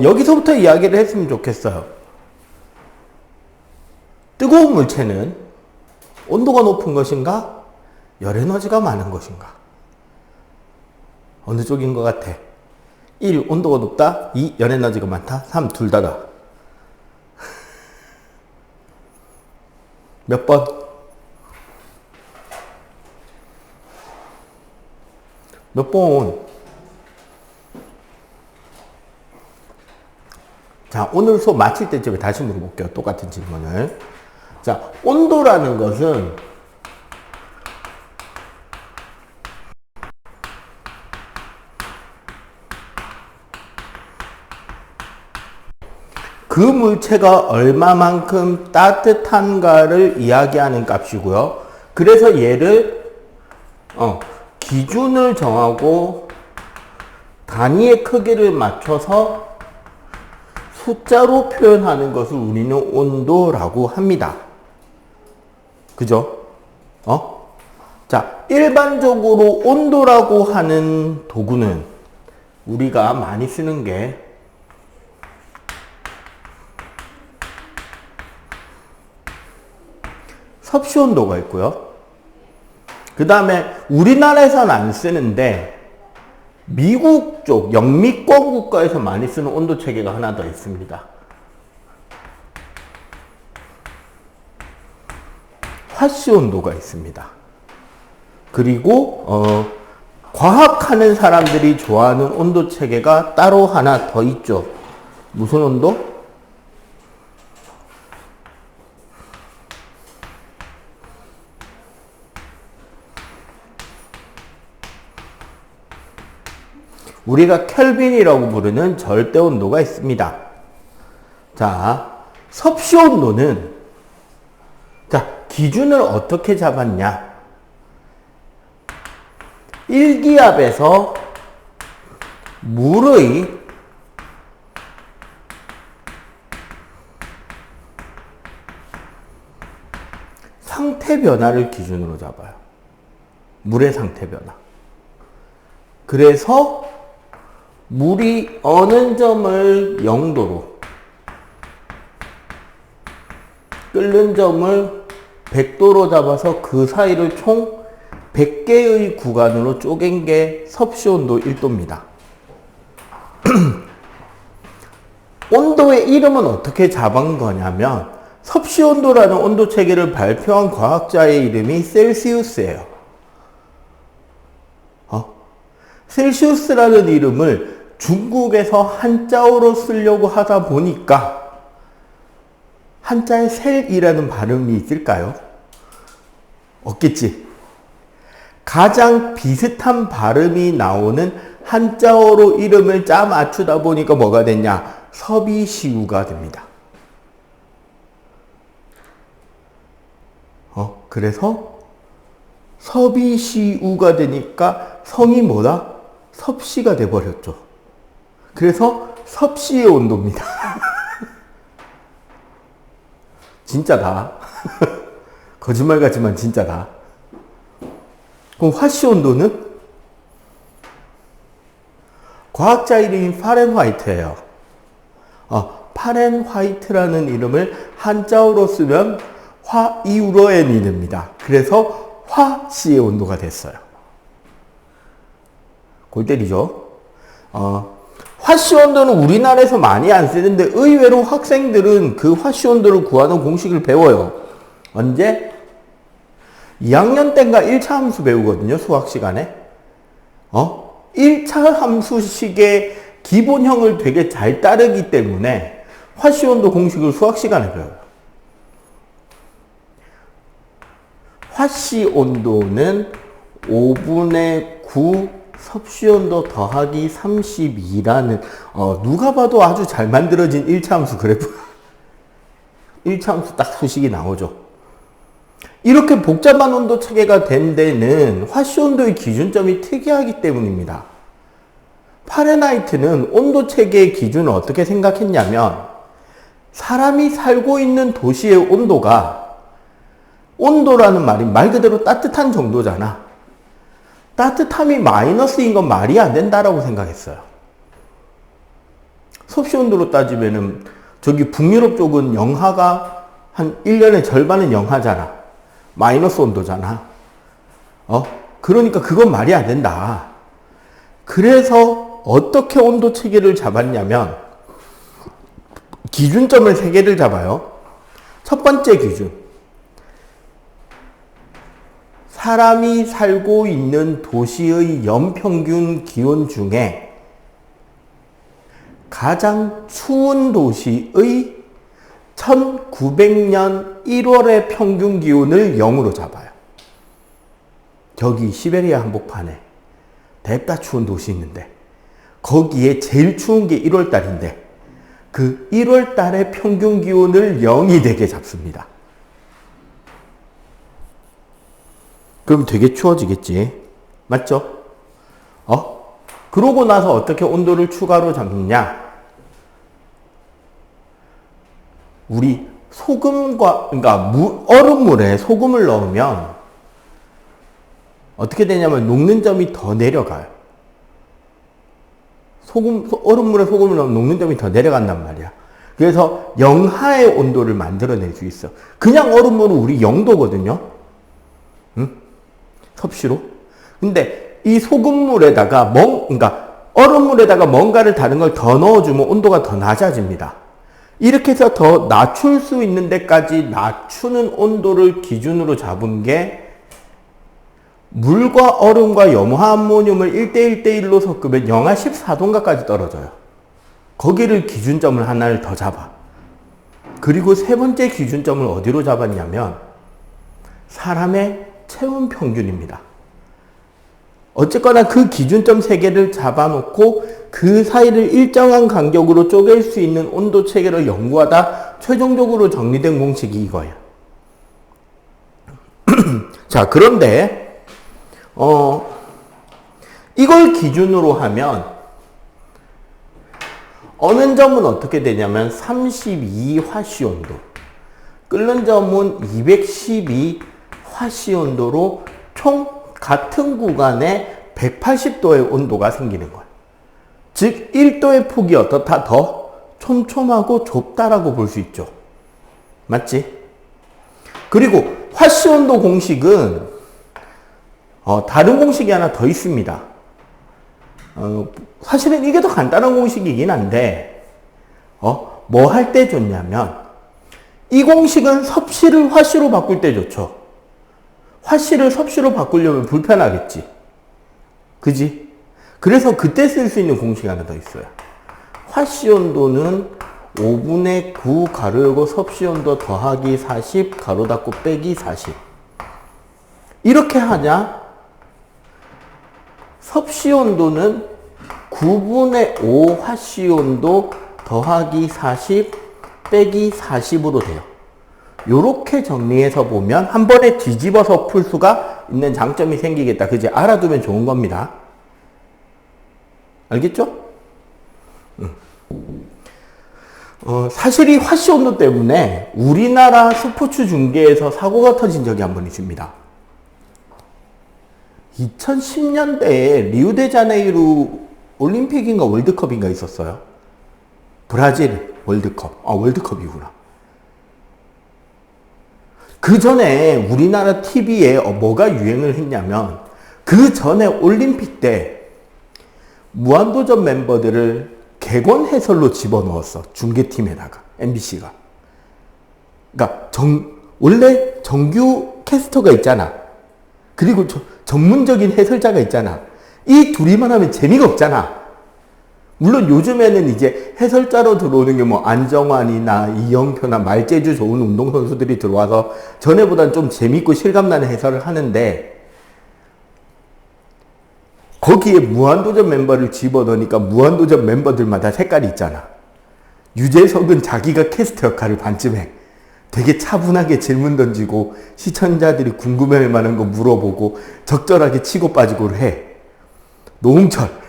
여기서부터 이야기를 했으면 좋겠어요. 뜨거운 물체는 온도가 높은 것인가? 열 에너지가 많은 것인가? 어느 쪽인 것 같아? 1. 온도가 높다. 2. 열 에너지가 많다. 3. 둘 다다. 몇 번? 몇 번? 자, 오늘 수업 마칠 때쯤에 다시 물어볼게요. 똑같은 질문을. 자, 온도라는 것은 그 물체가 얼마만큼 따뜻한가를 이야기하는 값이고요. 그래서 얘를 기준을 정하고 단위의 크기를 맞춰서 숫자로 표현하는 것을 우리는 온도라고 합니다. 그죠? 자, 일반적으로 온도라고 하는 도구는 우리가 많이 쓰는 게 섭씨 온도가 있고요. 그 다음에 우리나라에서는 안 쓰는데 미국 쪽 영미권 국가에서 많이 쓰는 온도 체계가 하나 더 있습니다. 화씨 온도가 있습니다. 그리고 과학하는 사람들이 좋아하는 온도 체계가 따로 하나 더 있죠. 무슨 온도? 우리가 켈빈이라고 부르는 절대 온도가 있습니다. 자, 섭씨 온도는 자, 기준을 어떻게 잡았냐? 1기압에서 물의 상태 변화를 기준으로 잡아요. 물의 상태 변화. 그래서 물이 어느 점을 0도로 끓는 점을 100도로 잡아서 그 사이를 총 100개의 구간으로 쪼갠 게 섭씨 온도 1도입니다. 온도의 이름은 어떻게 잡은 거냐면 섭씨 온도라는 온도 체계를 발표한 과학자의 이름이 셀시우스예요. 셀시우스라는 이름을 중국에서 한자어로 쓰려고 하다 보니까 한자에 셀이라는 발음이 있을까요? 없겠지. 가장 비슷한 발음이 나오는 한자어로 이름을 짜 맞추다 보니까 뭐가 됐냐? 섭이시우가 됩니다. 그래서 섭이시우가 되니까 성이 뭐다? 섭씨가 돼버렸죠. 그래서 섭씨의 온도입니다. 진짜다. 거짓말 같지만 진짜다. 그럼 화씨 온도는? 과학자 이름이 파렌화이트예요. 파렌화이트라는 이름을 한자어로 쓰면 화이우러엔입니다. 그래서 화씨의 온도가 됐어요. 골 때리죠. 화씨 온도는 우리나라에서 많이 안 쓰는데 의외로 학생들은 그 화씨 온도를 구하는 공식을 배워요. 언제? 2학년 때인가 1차 함수 배우거든요. 수학 시간에. 1차 함수식의 기본형을 되게 잘 따르기 때문에 화씨 온도 공식을 수학 시간에 배워요. 화씨 온도는 5분의 9 섭씨 온도 더하기 32라는 누가 봐도 아주 잘 만들어진 1차 함수 그래프 1차 함수 딱 수식이 나오죠. 이렇게 복잡한 온도 체계가 된 데는 화씨 온도의 기준점이 특이하기 때문입니다. 파렌하이트는 온도 체계의 기준을 어떻게 생각했냐면 사람이 살고 있는 도시의 온도라는 말이 말 그대로 따뜻한 정도잖아. 따뜻함이 마이너스인 건 말이 안 된다라고 생각했어요. 섭씨 온도로 따지면은 저기 북유럽 쪽은 영하가 한 1년의 절반은 영하잖아. 마이너스 온도잖아. 그러니까 그건 말이 안 된다. 그래서 어떻게 온도 체계를 잡았냐면 기준점을 3개를 잡아요. 첫 번째 기준. 사람이 살고 있는 도시의 연평균 기온 중에 가장 추운 도시의 1900년 1월의 평균 기온을 0으로 잡아요. 저기 시베리아 한복판에 냅다 추운 도시 있는데 거기에 제일 추운 게 1월 달인데 그 1월 달의 평균 기온을 0이 되게 잡습니다. 그럼 되게 추워지겠지. 맞죠? 그러고 나서 어떻게 온도를 추가로 잡느냐? 우리 소금과, 그러니까 얼음물에 소금을 넣으면 어떻게 되냐면 녹는 점이 더 내려가요. 얼음물에 소금을 넣으면 녹는 점이 더 내려간단 말이야. 그래서 영하의 온도를 만들어낼 수 있어. 그냥 얼음물은 우리 0도거든요. 응? 섭씨로. 근데 이 소금물에다가 그러니까 얼음물에다가 뭔가를 다른 걸 더 넣어주면 온도가 더 낮아집니다. 이렇게 해서 더 낮출 수 있는 데까지 낮추는 온도를 기준으로 잡은 게 물과 얼음과 염화암모늄을 1대1대1로 섞으면 영하 14도인가까지 떨어져요. 거기를 기준점을 하나를 더 잡아. 그리고 세 번째 기준점을 어디로 잡았냐면 사람의 체온 평균입니다. 어쨌거나 그 기준점 3개를 잡아놓고 그 사이를 일정한 간격으로 쪼갤 수 있는 온도 체계를 연구하다 최종적으로 정리된 공식이 이거예요. 자, 그런데 이걸 기준으로 하면 어는 점은 어떻게 되냐면 32화씨 온도, 끓는 점은 212화씨 온도로 총 같은 구간에 180도의 온도가 생기는 거예요. 즉 1도의 폭이 어떻다? 더 촘촘하고 좁다라고 볼 수 있죠. 맞지? 그리고 화씨 온도 공식은 다른 공식이 하나 더 있습니다. 사실은 이게 더 간단한 공식이긴 한데 뭐 할 때 좋냐면 이 공식은 섭씨를 화씨로 바꿀 때 좋죠. 화씨를 섭씨로 바꾸려면 불편하겠지. 그지? 그래서 그때 쓸 수 있는 공식이 하나 더 있어요. 화씨 온도는 5분의 9 가로 열고 섭씨 온도 더하기 40 가로 닫고 빼기 40. 이렇게 하냐? 섭씨 온도는 9분의 5 화씨 온도 더하기 40 빼기 40으로 돼요. 요렇게 정리해서 보면 한 번에 뒤집어서 풀 수가 있는 장점이 생기겠다. 그지? 알아두면 좋은 겁니다. 알겠죠? 사실 이 화씨 온도 때문에 우리나라 스포츠 중계에서 사고가 터진 적이 한 번 있습니다. 2010년대에 리우데자네이루 올림픽인가 월드컵인가 있었어요. 브라질 월드컵. 월드컵이구나. 그 전에 우리나라 TV에 뭐가 유행을 했냐면 그 전에 올림픽 때 무한도전 멤버들을 객원 해설로 집어넣었어. 중계팀에다가 MBC가. 그러니까 원래 정규 캐스터가 있잖아. 그리고 전문적인 해설자가 있잖아. 이 둘이만 하면 재미가 없잖아. 물론 요즘에는 이제 해설자로 들어오는 게 뭐 안정환이나 이영표나 말재주 좋은 운동선수들이 들어와서 전에보다는 좀 재밌고 실감나는 해설을 하는데 거기에 무한도전 멤버를 집어넣으니까 무한도전 멤버들마다 색깔이 있잖아. 유재석은 자기가 캐스터 역할을 반쯤 해. 되게 차분하게 질문 던지고 시청자들이 궁금해할 만한 거 물어보고 적절하게 치고 빠지고를 해. 노홍철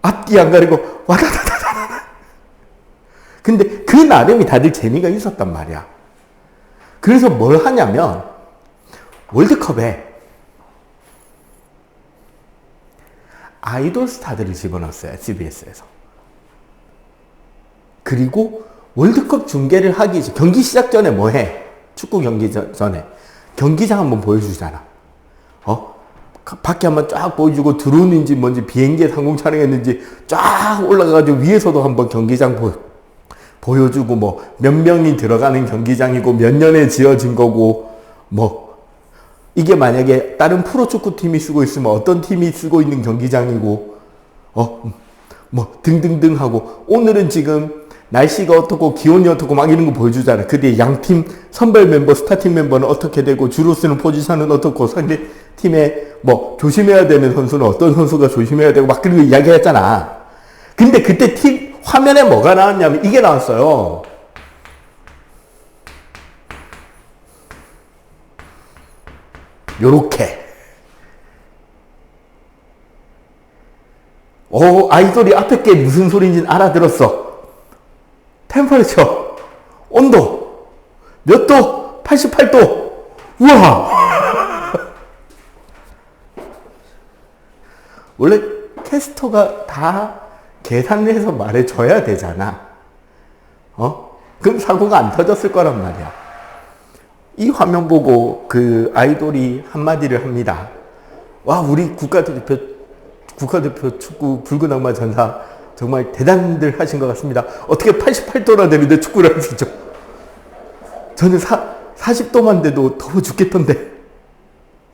앞뒤 안 가리고 와다다다다다. 근데 그 나름이 다들 재미가 있었단 말이야. 그래서 뭘 하냐면 월드컵에 아이돌 스타들을 집어넣었어요. CBS에서. 그리고 월드컵 중계를 하기 전, 경기 시작 전에 뭐 해? 축구 경기 전에. 경기장 한번 보여주잖아. 밖에 한번 쫙 보여주고, 드론인지 뭔지 비행기에 상공 촬영했는지 쫙 올라가가지고 위에서도 한번 경기장 보여주고, 뭐, 몇 명이 들어가는 경기장이고, 몇 년에 지어진 거고, 뭐, 이게 만약에 다른 프로축구팀이 쓰고 있으면 어떤 팀이 쓰고 있는 경기장이고, 뭐, 등등등 하고, 오늘은 지금 날씨가 어떻고, 기온이 어떻고, 막 이런 거 보여주잖아. 그 뒤에 양팀 선발 멤버, 스타팅 멤버는 어떻게 되고, 주로 쓰는 포지션은 어떻고, 상대 팀에 뭐, 조심해야 되는 선수는 어떤 선수가 조심해야 되고, 막 그런 거 이야기했잖아. 근데 그때 화면에 뭐가 나왔냐면, 이게 나왔어요. 요렇게. 아이돌이 앞에 게 무슨 소리인지는 알아들었어. 템퍼레처, 온도, 몇 도? 88도. 우와! 원래 캐스터가 다 계산을 해서 말해줘야 되잖아. 그럼 사고가 안 터졌을 거란 말이야. 이 화면 보고 그 아이돌이 한마디를 합니다. 와, 우리 국가대표 축구 붉은 악마 전사 정말 대단들 하신 것 같습니다. 어떻게 88도나 되는데 축구를 할 수 있죠? 저는 40도만 돼도 더워 죽겠던데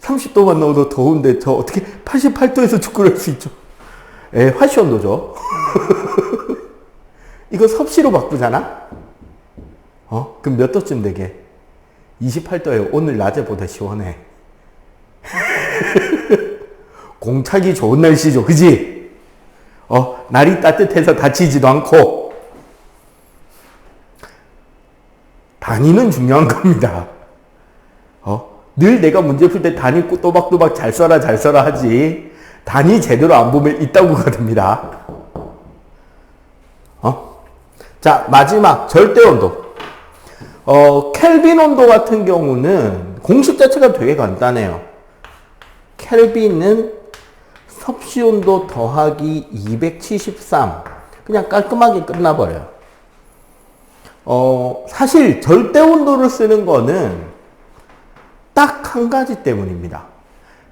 30도만 넣어도 더운데 저 어떻게 88도에서 축구를 할 수 있죠? 화시온도죠. 이거 섭씨로 바꾸잖아? 그럼 몇 도쯤 되게? 28도예요. 오늘 낮에보다 시원해. 공차기 좋은 날씨죠. 그지? 날이 따뜻해서 다치지도 않고. 단위는 중요한 겁니다. 늘 내가 문제 풀 때 단위 또박또박 잘 써라 하지. 단위 제대로 안 보면 이따구가 됩니다. 자, 마지막 절대온도. 켈빈 온도 같은 경우는 공식 자체가 되게 간단해요. 켈빈은 섭씨 온도 더하기 273. 그냥 깔끔하게 끝나버려요. 사실 절대 온도를 쓰는 거는 딱 한 가지 때문입니다.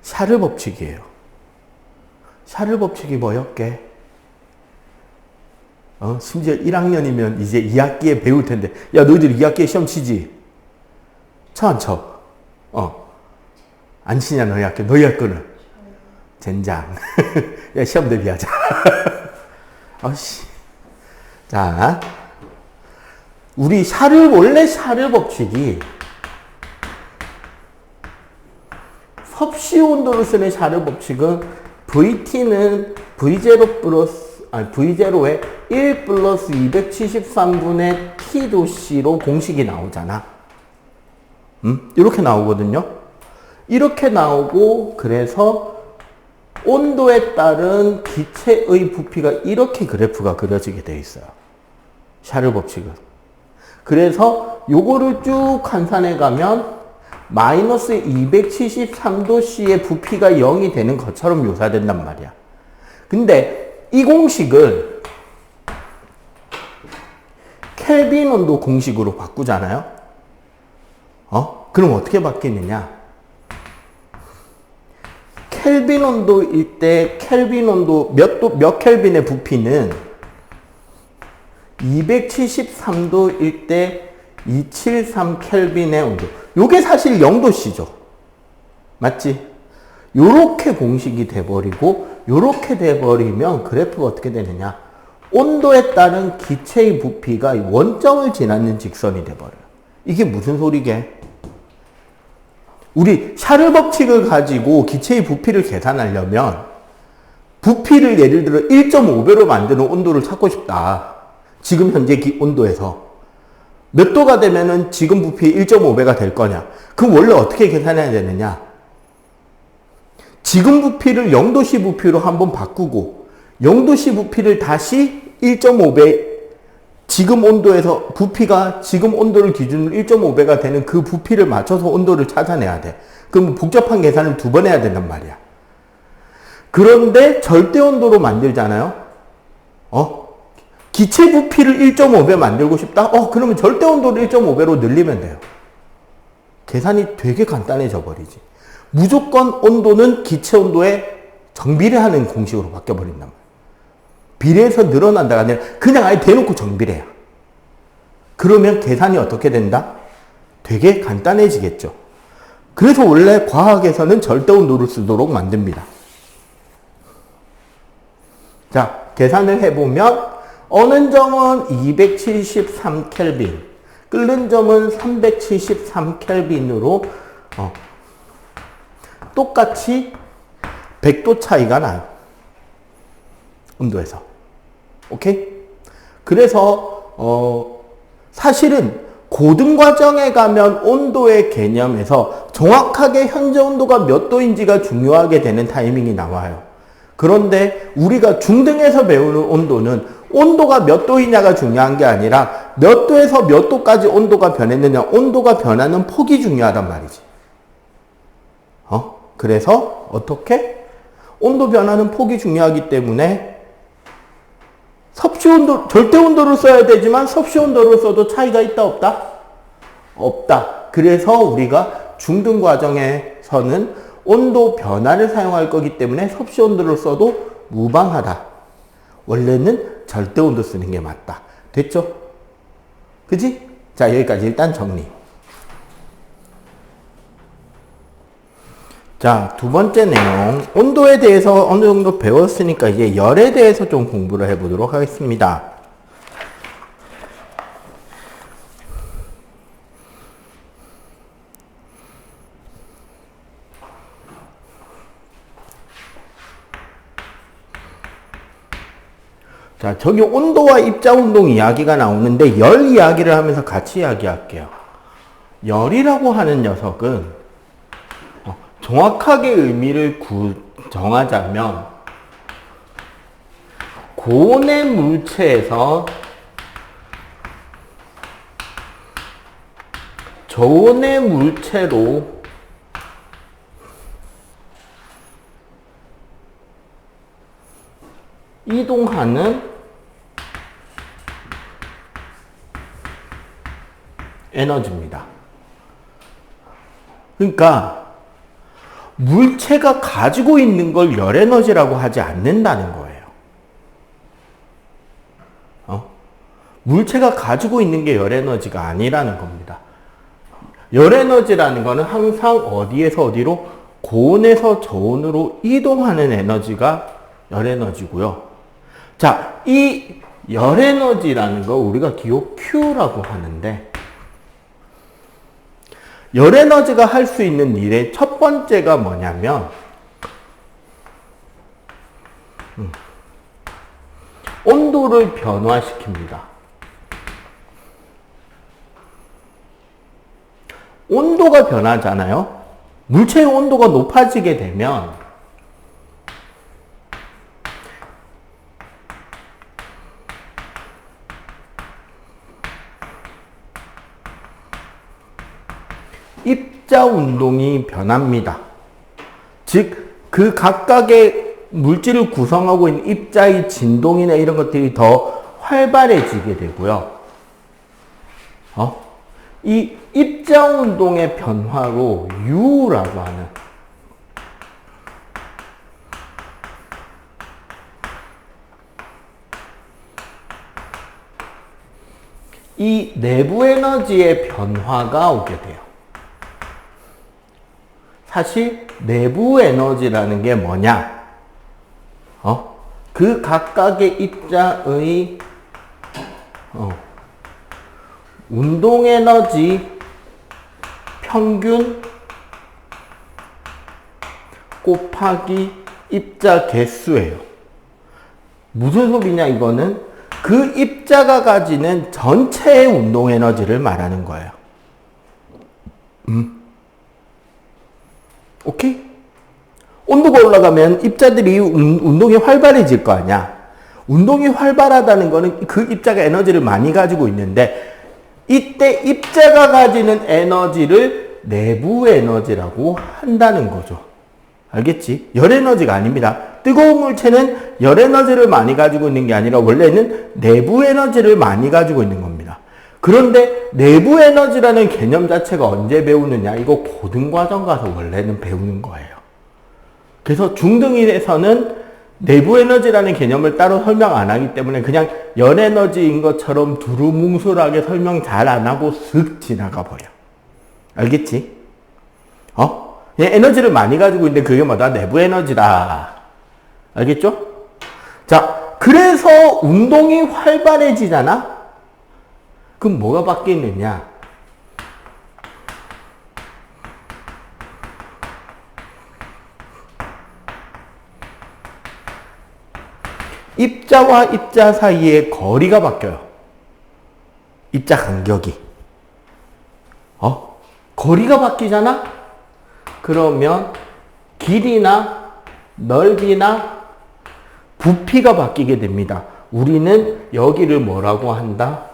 샤를 법칙이에요. 샤를 법칙이 뭐였게? 심지어 1학년이면 이제 2학기에 배울 텐데, 야, 너희들 2학기에 시험 치지? 쳐, 안 쳐? 안 치냐, 너희 학교? 너희 학교는? 젠장. 야, 시험 대비하자. 자, 우리 원래 샤를 법칙이 섭씨 온도를 쓰는 샤를 법칙은 VT는 V0에 1 플러스 273분의 T도씨로 공식이 나오잖아. 이렇게 나오거든요. 이렇게 나오고, 그래서 온도에 따른 기체의 부피가 이렇게 그래프가 그려지게 되어 있어요. 샤를 법칙은. 그래서 요거를 쭉 환산해 가면 마이너스 273도씨의 부피가 0이 되는 것처럼 묘사된단 말이야. 근데 이 공식을 켈빈 온도 공식으로 바꾸잖아요. 그럼 어떻게 바뀌느냐? 켈빈 온도일 때 켈빈 온도 몇 켈빈의 부피는 273도일 때 273 켈빈의 온도. 요게 사실 0도씨죠. 맞지? 요렇게 공식이 돼버리고, 요렇게 돼버리면 그래프가 어떻게 되느냐? 온도에 따른 기체의 부피가 원점을 지나는 직선이 돼버려요. 이게 무슨 소리게? 우리 샤를 법칙을 가지고 기체의 부피를 계산하려면 부피를 예를 들어 1.5배로 만드는 온도를 찾고 싶다. 지금 현재 온도에서. 몇 도가 되면은 지금 부피의 1.5배가 될 거냐? 그럼 원래 어떻게 계산해야 되느냐? 지금 부피를 0도씨 부피로 한번 바꾸고, 0도씨 부피를 다시 1.5배, 지금 온도에서 부피가 지금 온도를 기준으로 1.5배가 되는 그 부피를 맞춰서 온도를 찾아내야 돼. 그럼 복잡한 계산을 2번 해야 된단 말이야. 그런데 절대 온도로 만들잖아요? 기체 부피를 1.5배 만들고 싶다? 그러면 절대 온도를 1.5배로 늘리면 돼요. 계산이 되게 간단해져 버리지. 무조건 온도는 기체 온도에 정비례하는 공식으로 바뀌어 버린단 말이에요. 비례해서 늘어난다가 아니라 그냥 아예 대놓고 정비례야. 그러면 계산이 어떻게 된다? 되게 간단해지겠죠. 그래서 원래 과학에서는 절대 온도를 쓰도록 만듭니다. 자, 계산을 해보면 어는 점은 273켈빈, 끓는 점은 373켈빈으로 똑같이 100도 차이가 나요. 온도에서. 오케이? 그래서 사실은 고등 과정에 가면 온도의 개념에서 정확하게 현재 온도가 몇 도인지가 중요하게 되는 타이밍이 나와요. 그런데 우리가 중등에서 배우는 온도는 온도가 몇 도이냐가 중요한 게 아니라 몇 도에서 몇 도까지 온도가 변했느냐, 온도가 변하는 폭이 중요하단 말이지. 그래서 어떻게? 온도 변하는 폭이 중요하기 때문에 섭씨 온도, 절대 온도를 써야 되지만 섭씨 온도를 써도 차이가 있다 없다? 없다. 그래서 우리가 중등 과정에서는 온도 변화를 사용할 거기 때문에 섭씨 온도를 써도 무방하다. 원래는 절대 온도 쓰는 게 맞다. 됐죠? 그지? 자, 여기까지 일단 정리. 자, 두 번째 내용. 온도에 대해서 어느 정도 배웠으니까 이제 열에 대해서 좀 공부를 해보도록 하겠습니다. 자, 저기 온도와 입자운동 이야기가 나오는데 열 이야기를 하면서 같이 이야기할게요. 열이라고 하는 녀석은 정확하게 의미를 정하자면 고온의 물체에서 저온의 물체로 이동하는 에너지입니다. 그러니까 물체가 가지고 있는 걸 열에너지라고 하지 않는다는 거예요. 물체가 가지고 있는 게 열에너지가 아니라는 겁니다. 열에너지라는 거는 항상 어디에서 어디로? 고온에서 저온으로 이동하는 에너지가 열에너지고요. 자, 이 열에너지라는 거 우리가 기호 Q라고 하는데 열에너지가 할 수 있는 일의 첫 번째가 뭐냐면 온도를 변화시킵니다. 온도가 변하잖아요. 물체의 온도가 높아지게 되면 입자 운동이 변합니다. 즉, 그 각각의 물질을 구성하고 있는 입자의 진동이나 이런 것들이 더 활발해지게 되고요. 이 입자 운동의 변화로 U라고 하는 이 내부 에너지의 변화가 오게 돼요. 사실 내부 에너지라는 게 뭐냐? 그 각각의 입자의 운동 에너지 평균 곱하기 입자 개수예요. 무슨 소리냐 이거는? 그 입자가 가지는 전체의 운동 에너지를 말하는 거예요. 오케이? 온도가 올라가면 입자들이 운동이 활발해질 거 아니야. 운동이 활발하다는 거는 그 입자가 에너지를 많이 가지고 있는데 이때 입자가 가지는 에너지를 내부 에너지라고 한다는 거죠. 알겠지? 열 에너지가 아닙니다. 뜨거운 물체는 열 에너지를 많이 가지고 있는 게 아니라 원래는 내부 에너지를 많이 가지고 있는 겁니다. 그런데 내부 에너지라는 개념 자체가 언제 배우느냐? 이거 고등과정 가서 원래는 배우는 거예요. 그래서 중등에서는 내부 에너지라는 개념을 따로 설명 안 하기 때문에 그냥 열 에너지인 것처럼 두루뭉술하게 설명 잘 안 하고 슥 지나가 버려. 알겠지? 에너지를 많이 가지고 있는데 그게 뭐다? 내부 에너지다. 알겠죠? 자, 그래서 운동이 활발해지잖아? 그럼 뭐가 바뀌느냐? 입자와 입자 사이의 거리가 바뀌어요. 입자 간격이. 거리가 바뀌잖아? 그러면 길이나 넓이나 부피가 바뀌게 됩니다. 우리는 여기를 뭐라고 한다?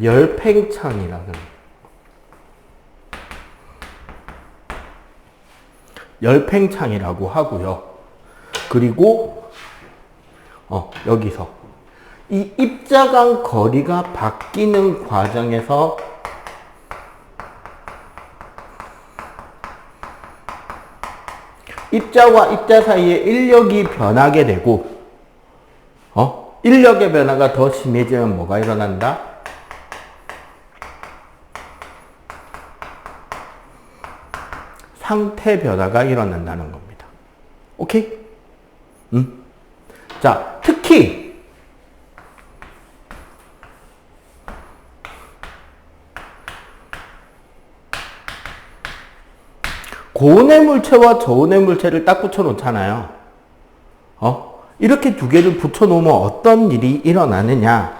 열팽창이라는. 열팽창이라고 하고요. 그리고 여기서 이 입자 간 거리가 바뀌는 과정에서 입자와 입자 사이의 인력이 변하게 되고 인력의 변화가 더 심해지면 뭐가 일어난다? 상태 변화가 일어난다는 겁니다. 오케이? 자, 특히 고온의 물체와 저온의 물체를 딱 붙여 놓잖아요. 이렇게 두 개를 붙여 놓으면 어떤 일이 일어나느냐?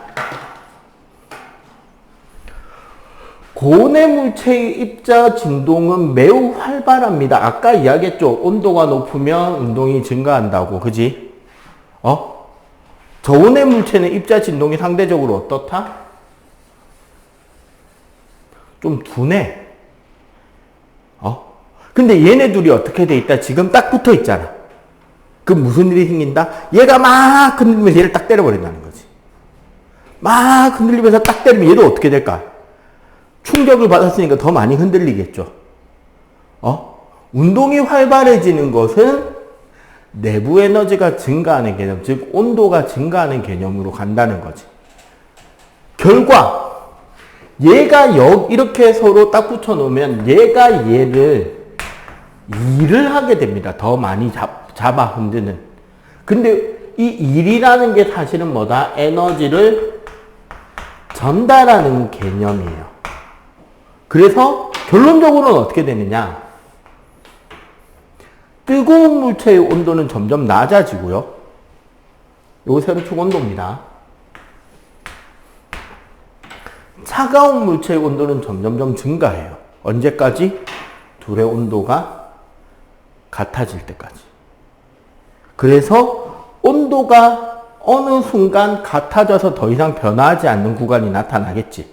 고온의 물체의 입자 진동은 매우 활발합니다. 아까 이야기했죠. 온도가 높으면 운동이 증가한다고. 그지? 저온의 물체는 입자 진동이 상대적으로 어떻다? 좀 둔해. 근데 얘네 둘이 어떻게 돼 있다? 지금 딱 붙어 있잖아. 그럼 무슨 일이 생긴다? 얘가 막 흔들리면서 얘를 딱 때려버린다는 거지. 막 흔들리면서 딱 때리면 얘도 어떻게 될까? 충격을 받았으니까 더 많이 흔들리겠죠. 운동이 활발해지는 것은 내부 에너지가 증가하는 개념, 즉 온도가 증가하는 개념으로 간다는 거지. 결과 얘가 이렇게 서로 딱 붙여 놓으면 얘가 얘를 일을 하게 됩니다. 더 많이 잡아 흔드는. 근데 이 일이라는 게 사실은 뭐다? 에너지를 전달하는 개념이에요. 그래서 결론적으로는 어떻게 되느냐? 뜨거운 물체의 온도는 점점 낮아지고요. 요거 세로축 온도입니다. 차가운 물체의 온도는 점점점 증가해요. 언제까지? 둘의 온도가 같아질 때까지. 그래서 온도가 어느 순간 같아져서 더 이상 변화하지 않는 구간이 나타나겠지.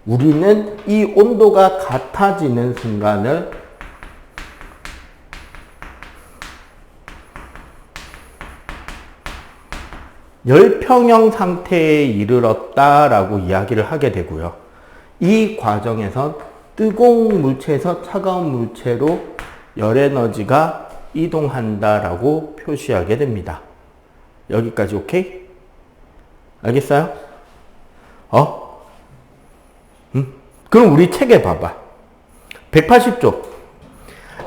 우리는 이 온도가 같아지는 순간을 열평형 상태에 이르렀다라고 이야기를 하게 되고요. 이 과정에서 뜨거운 물체에서 차가운 물체로 열에너지가 이동한다라고 표시하게 됩니다. 여기까지 오케이? 알겠어요? 그럼 우리 책에 봐봐. 180쪽.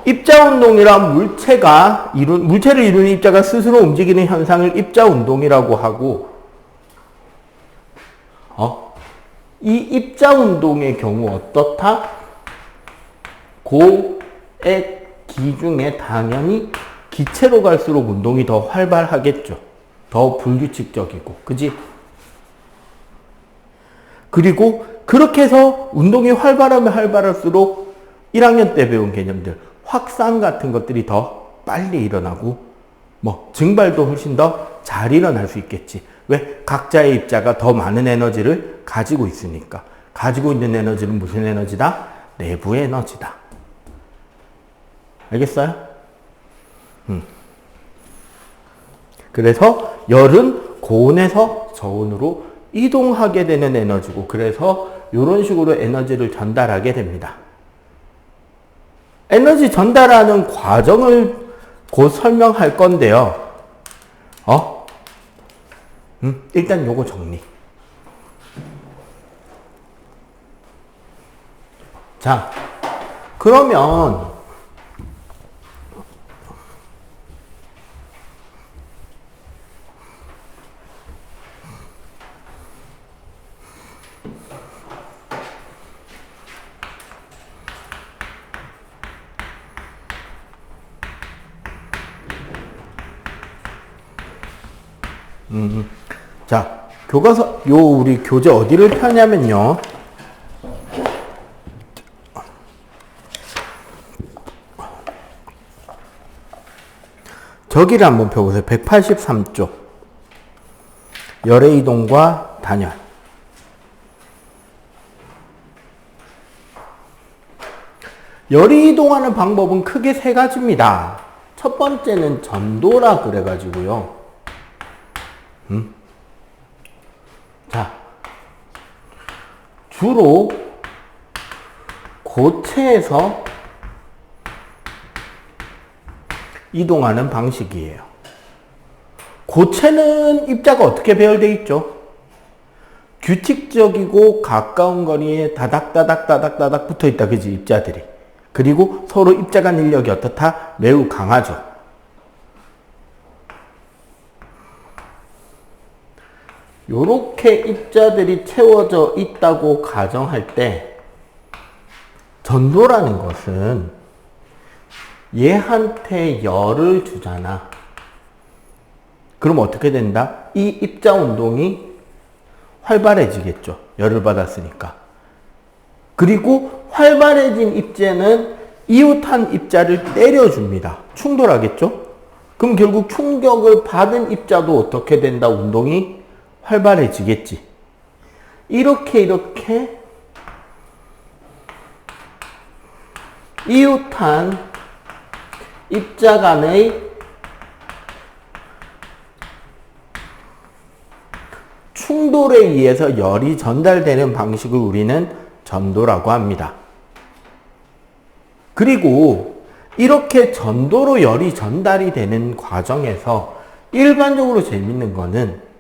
입자운동이란 물체를 이루는 입자가 스스로 움직이는 현상을 입자운동이라고 하고, 이 입자운동의 경우 어떻다? 고액 기중에 당연히 기체로 갈수록 운동이 더 활발하겠죠. 더 불규칙적이고. 그지? 그리고 그렇게 해서 운동이 활발하면 활발할수록 1학년 때 배운 개념들, 확산 같은 것들이 더 빨리 일어나고, 증발도 훨씬 더 잘 일어날 수 있겠지. 왜? 각자의 입자가 더 많은 에너지를 가지고 있으니까. 가지고 있는 에너지는 무슨 에너지다? 내부 에너지다. 알겠어요? 그래서 열은 고온에서 저온으로 이동하게 되는 에너지고, 그래서 이런 식으로 에너지를 전달하게 됩니다. 에너지 전달하는 과정을 곧 설명할 건데요. 일단 요거 정리. 자, 그러면 자, 교과서, 우리 교재 어디를 펴냐면요. 저기를 한번 펴보세요. 183쪽. 열의 이동과 단열. 열이 이동하는 방법은 크게 세 가지입니다. 첫 번째는 전도라 그래가지고요. 자, 주로 고체에서 이동하는 방식이에요. 고체는 입자가 어떻게 배열되어 있죠? 규칙적이고 가까운 거리에 다닥다닥 붙어 있다, 그지? 입자들이. 그리고 서로 입자 간 인력이 어떻다? 매우 강하죠. 요렇게 입자들이 채워져 있다고 가정할 때, 전도라는 것은 얘한테 열을 주잖아. 그럼 어떻게 된다? 이 입자 운동이 활발해지겠죠. 열을 받았으니까. 그리고 활발해진 입자는 이웃한 입자를 때려줍니다. 충돌하겠죠? 그럼 결국 충격을 받은 입자도 어떻게 된다? 운동이 활발해지겠지. 이렇게 이웃한 입자 간의 충돌에 의해서 열이 전달되는 방식을 우리는 전도라고 합니다. 그리고 이렇게 전도로 열이 전달이 되는 과정에서 일반적으로 재밌는 거는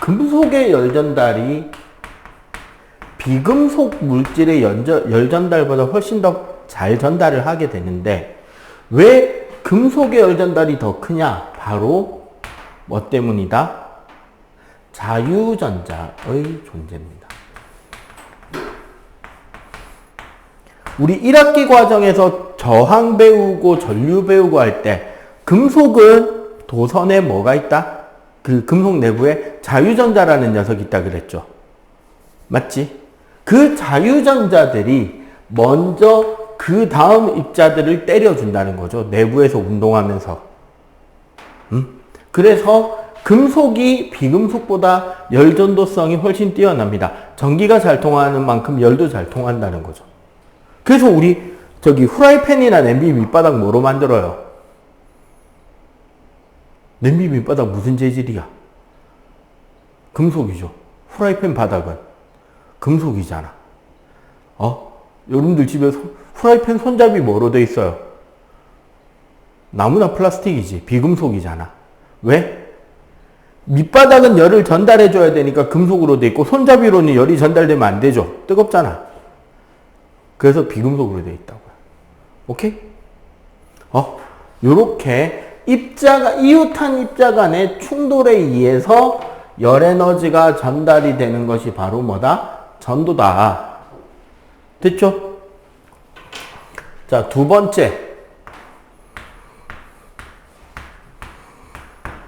금속의 열 전달이 비금속 물질의 열 전달보다 훨씬 더 잘 전달을 하게 되는데, 왜 금속의 열 전달이 더 크냐? 바로 뭐 때문이다? 자유전자의 존재입니다. 우리 1학기 과정에서 저항 배우고 전류 배우고 할 때 금속은 도선에 뭐가 있다? 그 금속 내부에 자유전자라는 녀석이 있다 그랬죠. 맞지? 그 자유전자들이 먼저 그 다음 입자들을 때려준다는 거죠. 내부에서 운동하면서. 그래서 금속이 비금속보다 열전도성이 훨씬 뛰어납니다. 전기가 잘 통하는 만큼 열도 잘 통한다는 거죠. 그래서 우리 후라이팬이나 냄비 밑바닥 뭐로 만들어요? 냄비 밑바닥 무슨 재질이야? 금속이죠. 후라이팬 바닥은 금속이잖아. 여러분들 집에 후라이팬 손잡이 뭐로 돼 있어요? 나무나 플라스틱이지. 비금속이잖아. 왜? 밑바닥은 열을 전달해 줘야 되니까 금속으로 돼 있고, 손잡이로는 열이 전달되면 안 되죠. 뜨겁잖아. 그래서 비금속으로 돼 있다고요. 오케이? 요렇게 이웃한 입자 간의 충돌에 의해서 열 에너지가 전달이 되는 것이 바로 뭐다? 전도다. 됐죠? 자, 두 번째.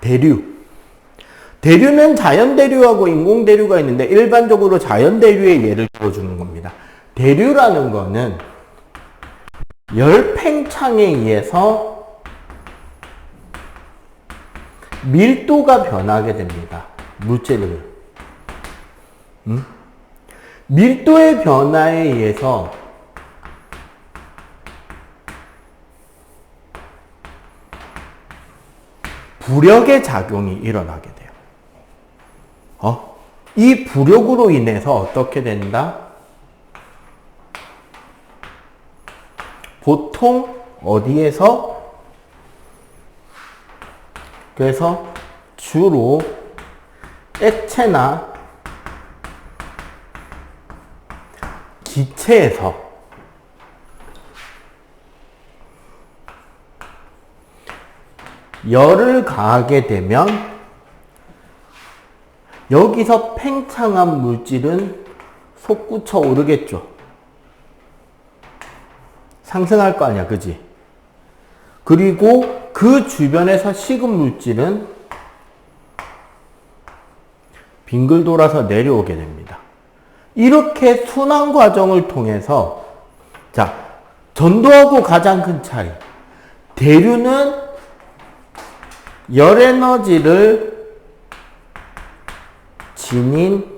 대류. 대류는 자연대류하고 인공대류가 있는데, 일반적으로 자연대류의 예를 들어주는 겁니다. 대류라는 거는 열 팽창에 의해서 밀도가 변하게 됩니다. 물질을. 밀도의 변화에 의해서 부력의 작용이 일어나게 돼요. 이 부력으로 인해서 어떻게 된다? 보통 어디에서? 그래서 주로 액체나 기체에서 열을 가하게 되면 여기서 팽창한 물질은 솟구쳐 오르겠죠. 상승할 거 아니야, 그지? 그리고 그 주변에서 식은 물질은 빙글 돌아서 내려오게 됩니다. 이렇게 순환 과정을 통해서, 자, 전도하고 가장 큰 차이. 대류는 열 에너지를 지닌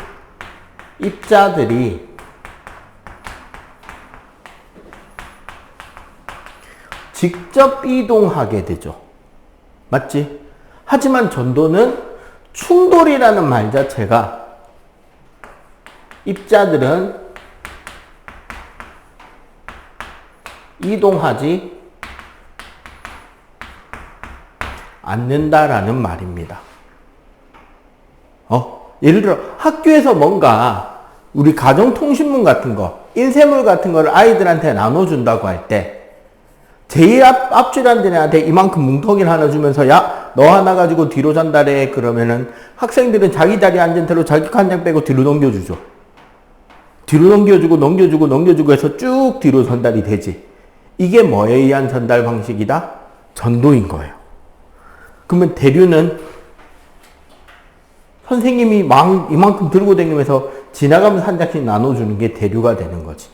입자들이 직접 이동하게 되죠. 맞지? 하지만 전도는 충돌이라는 말 자체가 입자들은 이동하지 않는다라는 말입니다. 예를 들어 학교에서 뭔가 우리 가정통신문 같은 거, 인쇄물 같은 거를 아이들한테 나눠준다고 할 때 제일 앞줄 앉은 애한테 이만큼 뭉텅이를 하나 주면서 야, 너 하나 가지고 뒤로 전달해. 그러면은 학생들은 자기 자리에 앉은 채로 자기 한 장 빼고 뒤로 넘겨주죠. 뒤로 넘겨주고 해서 쭉 뒤로 전달이 되지. 이게 뭐에 의한 전달 방식이다? 전도인 거예요. 그러면 대류는 선생님이 이만큼 들고 다니면서 지나가면서 한 장씩 나눠주는 게 대류가 되는 거지.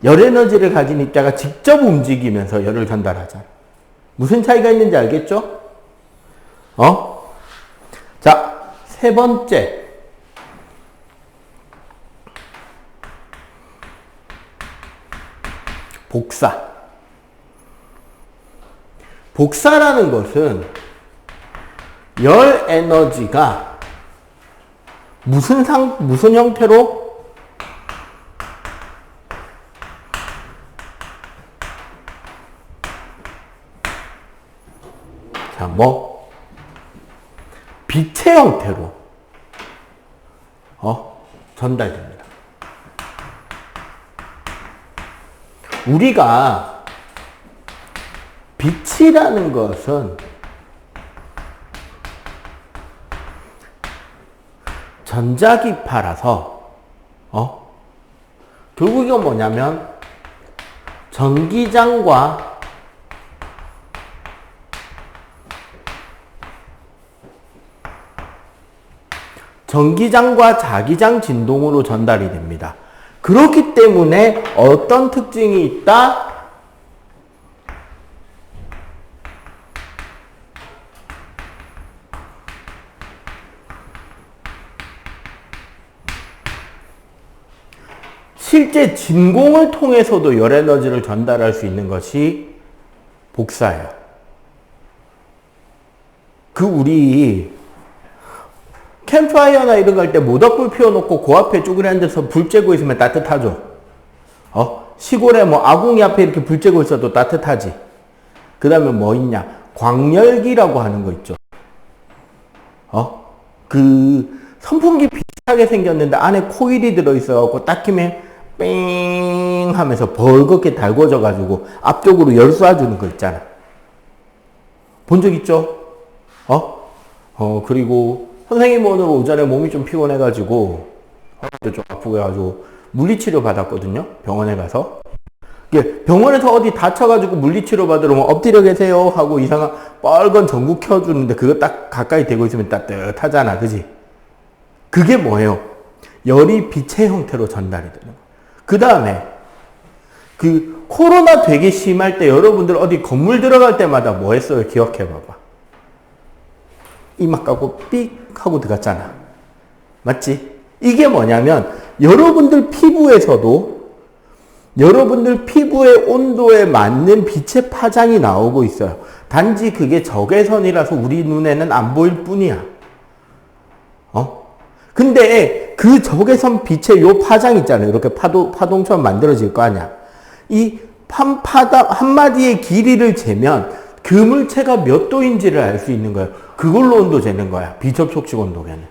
열 에너지를 가진 입자가 직접 움직이면서 열을 전달하잖아. 무슨 차이가 있는지 알겠죠? 자, 세 번째. 복사. 복사라는 것은 열 에너지가 무슨 형태로? 자, 빛의 형태로 전달됩니다. 우리가 빛이라는 것은 전자기파라서 결국 이건 뭐냐면 전기장과 자기장 진동으로 전달이 됩니다. 그렇기 때문에 어떤 특징이 있다? 실제 진공을 통해서도 열 에너지를 전달할 수 있는 것이 복사예요. 우리 캠프파이어나 이런 거 할 때 모닥불 피워놓고 그 앞에 쭈그려 앉아서 불 쬐고 있으면 따뜻하죠. 시골에 아궁이 앞에 이렇게 불 쬐고 있어도 따뜻하지. 그 다음에 뭐 있냐? 광열기라고 하는 거 있죠. 선풍기 비슷하게 생겼는데 안에 코일이 들어있어갖고 딱 키면 뺑 하면서 벌겋게 달궈져가지고 앞쪽으로 열 쏴주는 거 있잖아. 본 적 있죠? 그리고 선생님 오늘 오전에 몸이 좀 피곤해가지고 허리도 좀 아프고 해가지고 물리치료 받았거든요. 병원에 가서. 병원에서 어디 다쳐가지고 물리치료 받으러 엎드려 계세요 하고 이상한 빨간 전구 켜주는데 그거 딱 가까이 대고 있으면 따뜻하잖아. 그지? 그게 뭐예요? 열이 빛의 형태로 전달이 되는 거예요. 그 다음에 코로나 되게 심할 때 여러분들 어디 건물 들어갈 때마다 뭐 했어요? 기억해 봐봐. 이막 까고 삑 하고 들어갔잖아. 맞지? 이게 뭐냐면 여러분들 피부에서도 여러분들 피부의 온도에 맞는 빛의 파장이 나오고 있어요. 단지 그게 적외선이라서 우리 눈에는 안 보일 뿐이야. 근데 그 적외선 빛의 요 파장 있잖아요. 이렇게 파동처럼 만들어질 거 아니야. 이 한 마디의 길이를 재면 그 물체가 몇 도인지를 알 수 있는 거예요. 그걸로 온도 재는 거야. 비접촉식 온도계는.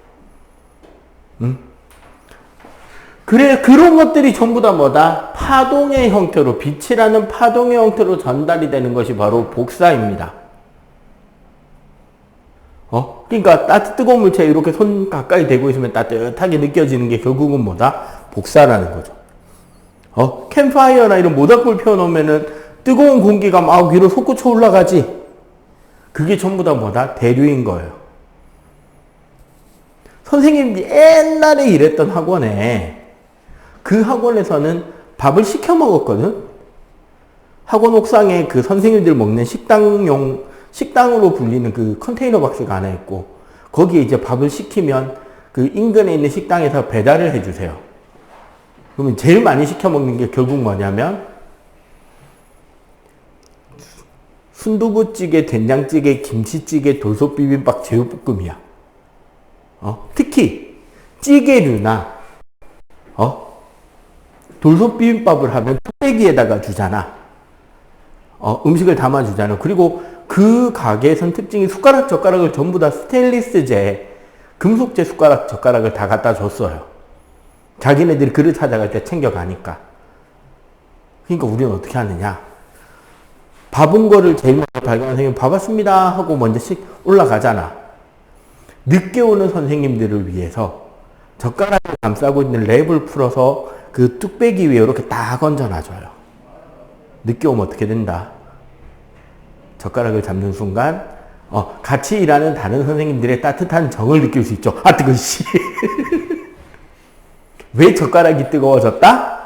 그래, 그런 것들이 전부 다 뭐다? 파동의 형태로, 빛이라는 파동의 형태로 전달이 되는 것이 바로 복사입니다. 그러니까 뜨거운 물체에 이렇게 손 가까이 대고 있으면 따뜻하게 느껴지는 게 결국은 뭐다? 복사라는 거죠. 캠파이어나 이런 모닥불 펴놓으면은 뜨거운 공기가 막 위로 솟구쳐 올라가지. 그게 전부 다 뭐다? 대류인 거예요. 선생님이 옛날에 일했던 학원에, 그 학원에서는 밥을 시켜 먹었거든? 학원 옥상에 그 선생님들 먹는 식당으로 불리는 그 컨테이너 박스가 하나 있고, 거기에 이제 밥을 시키면 그 인근에 있는 식당에서 배달을 해주세요. 그러면 제일 많이 시켜 먹는 게 결국 뭐냐면, 순두부찌개, 된장찌개, 김치찌개, 돌솥비빔밥, 제육볶음이야. 특히 찌개류나 돌솥비빔밥을 하면 뚝배기에다가 주잖아. 음식을 담아주잖아. 그리고 그 가게에선 특징이 숟가락, 젓가락을 전부 다 스테인리스제, 금속재 숟가락, 젓가락을 다 갖다 줬어요. 자기네들이 그릇 찾아갈 때 챙겨가니까. 그러니까 우리는 어떻게 하느냐. 밥은 거를 제일 먼저 발견한 선생님, 밥 왔습니다 하고 먼저 올라가잖아. 늦게 오는 선생님들을 위해서 젓가락을 감싸고 있는 랩을 풀어서 그 뚝배기 위에 이렇게 딱 얹어놔줘요. 늦게 오면 어떻게 된다? 젓가락을 잡는 순간 같이 일하는 다른 선생님들의 따뜻한 정을 느낄 수 있죠. 아, 뜨거워, 씨. 왜 젓가락이 뜨거워졌다?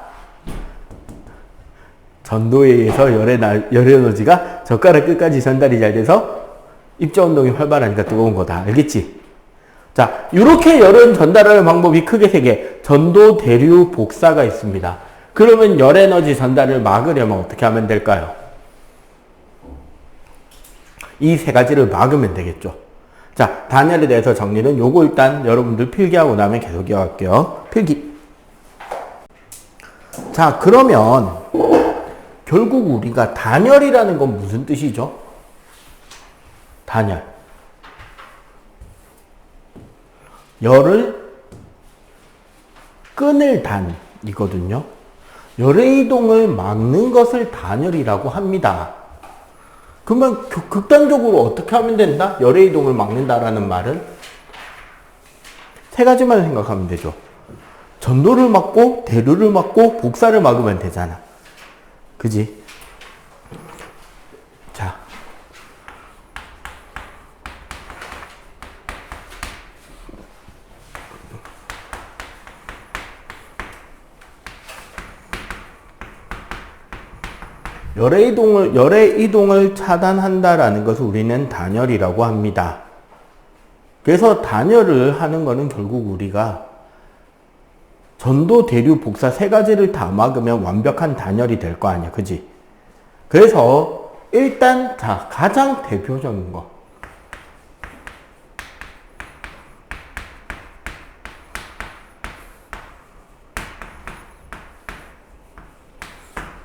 전도에 의해서 열의 에너지가 젓가락 끝까지 전달이 잘 돼서 입자 운동이 활발하니까 뜨거운 거다. 알겠지? 자, 이렇게 열을 전달하는 방법이 크게 세 개. 전도, 대류, 복사가 있습니다. 그러면 열 에너지 전달을 막으려면 어떻게 하면 될까요? 이 세 가지를 막으면 되겠죠. 자, 단열에 대해서 정리는 요거 일단 여러분들 필기하고 나면 계속 이어갈게요. 필기. 자, 그러면 결국 우리가 단열이라는 건 무슨 뜻이죠? 단열. 열을 끊을 단이거든요. 열의 이동을 막는 것을 단열이라고 합니다. 그러면 극단적으로 어떻게 하면 된다? 열의 이동을 막는다라는 말은 세 가지만 생각하면 되죠. 전도를 막고, 대류를 막고, 복사를 막으면 되잖아. 그지? 자. 열의 이동을 차단한다라는 것을 우리는 단열이라고 합니다. 그래서 단열을 하는 거는 결국 우리가 전도, 대류, 복사 세 가지를 다 막으면 완벽한 단열이 될 거 아니야. 그지? 그래서 일단 자, 가장 대표적인 거.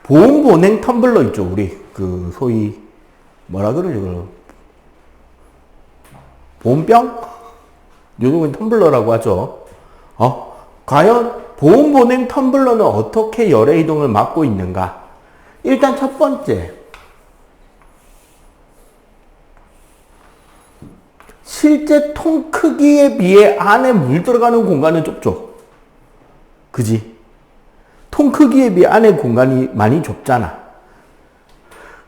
보온 보냉 텀블러 있죠. 우리 그 소위 뭐라 그러죠? 그걸 보온병? 요즘은 텀블러라고 하죠. 과연 보온 보냉 텀블러는 어떻게 열의 이동을 막고 있는가? 일단 첫 번째, 실제 통 크기에 비해 안에 물 들어가는 공간은 좁죠. 그지? 통 크기에 비해 안에 공간이 많이 좁잖아.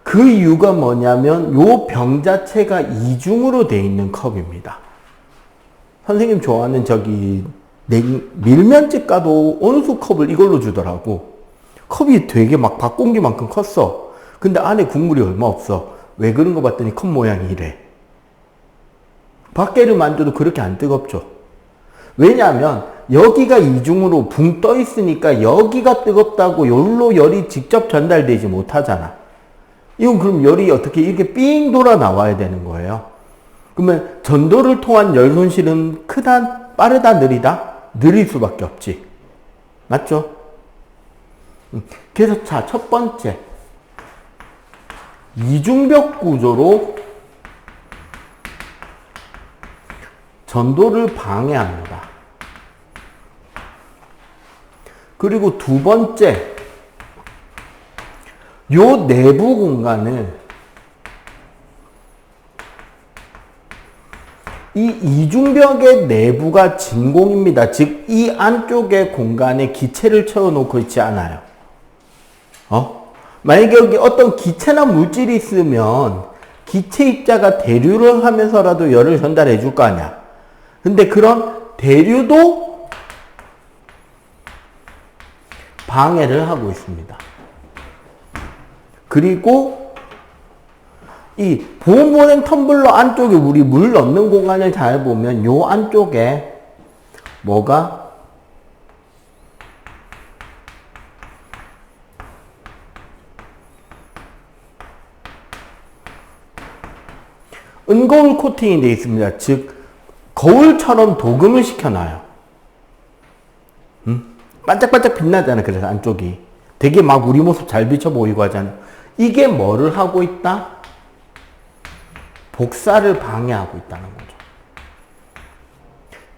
그 이유가 뭐냐면 요 병 자체가 이중으로 되어 있는 컵입니다. 선생님 좋아하는 저기 밀면집 가도 온수 컵을 이걸로 주더라고. 컵이 되게 막 밥공기만큼 컸어. 근데 안에 국물이 얼마 없어. 왜 그런 거 봤더니 컵 모양이 이래. 밖에를 만져도 그렇게 안 뜨겁죠. 왜냐하면 여기가 이중으로 붕 떠 있으니까 여기가 뜨겁다고 열로 열이 직접 전달되지 못하잖아. 이건 그럼 열이 어떻게 이렇게 삥 돌아 나와야 되는 거예요. 그러면 전도를 통한 열 손실은 크다, 빠르다, 느리다? 느릴 수밖에 없지. 맞죠? 그래서 자, 첫 번째. 이중벽 구조로 전도를 방해합니다. 그리고 두 번째, 요 내부 공간을 이 이중벽의 내부가 진공입니다. 즉, 이 안쪽의 공간에 기체를 채워놓고 있지 않아요. 만약에 여기 어떤 기체나 물질이 있으면 기체 입자가 대류를 하면서라도 열을 전달해 줄 거 아니야. 근데 그런 대류도 방해를 하고 있습니다. 그리고 이 보온보냉 텀블러 안쪽에 우리 물 넣는 공간을 잘 보면 요 안쪽에 뭐가 은거울 코팅이 되어 있습니다. 즉 거울처럼 도금을 시켜놔요. 반짝반짝 빛나잖아. 그래서 안쪽이 되게 막 우리 모습 잘 비쳐 보이고 하잖아. 이게 뭐를 하고 있다? 복사를 방해하고 있다는 거죠.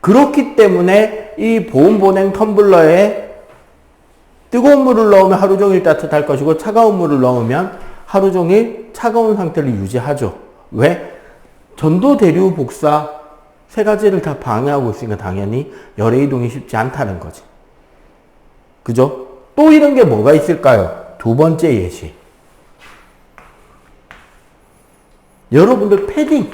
그렇기 때문에 이 보온보냉 텀블러에 뜨거운 물을 넣으면 하루 종일 따뜻할 것이고 차가운 물을 넣으면 하루 종일 차가운 상태를 유지하죠. 왜? 전도, 대류, 복사 세 가지를 다 방해하고 있으니까 당연히 열의 이동이 쉽지 않다는 거지. 그죠? 또 이런 게 뭐가 있을까요? 두 번째 예시. 여러분들 패딩.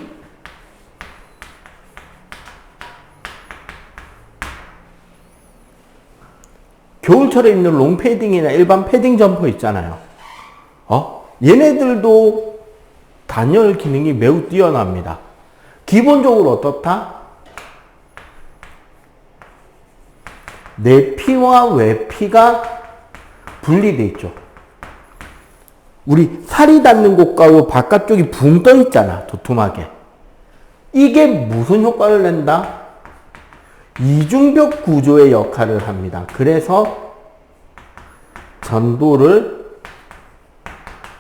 겨울철에 입는 롱패딩이나 일반 패딩 점퍼 있잖아요. 얘네들도 단열 기능이 매우 뛰어납니다. 기본적으로 어떻다? 내피와 외피가 분리되어 있죠. 우리 살이 닿는 곳과 바깥쪽이 붕 떠 있잖아. 도톰하게. 이게 무슨 효과를 낸다? 이중벽 구조의 역할을 합니다. 그래서 전도를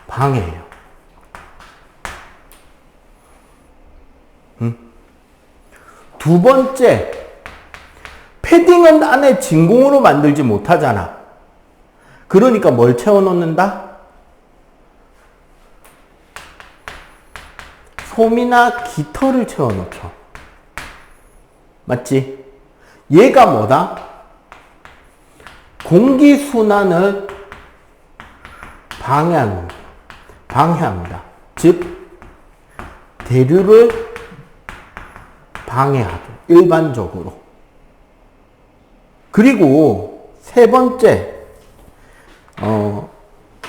방해해요. 두 번째, 패딩은 안에 진공으로 만들지 못하잖아. 그러니까 뭘 채워놓는다? 솜이나 깃털을 채워놓죠. 맞지? 얘가 뭐다? 공기순환을 방해합니다. 즉, 대류를 방해하죠. 일반적으로. 그리고 세 번째,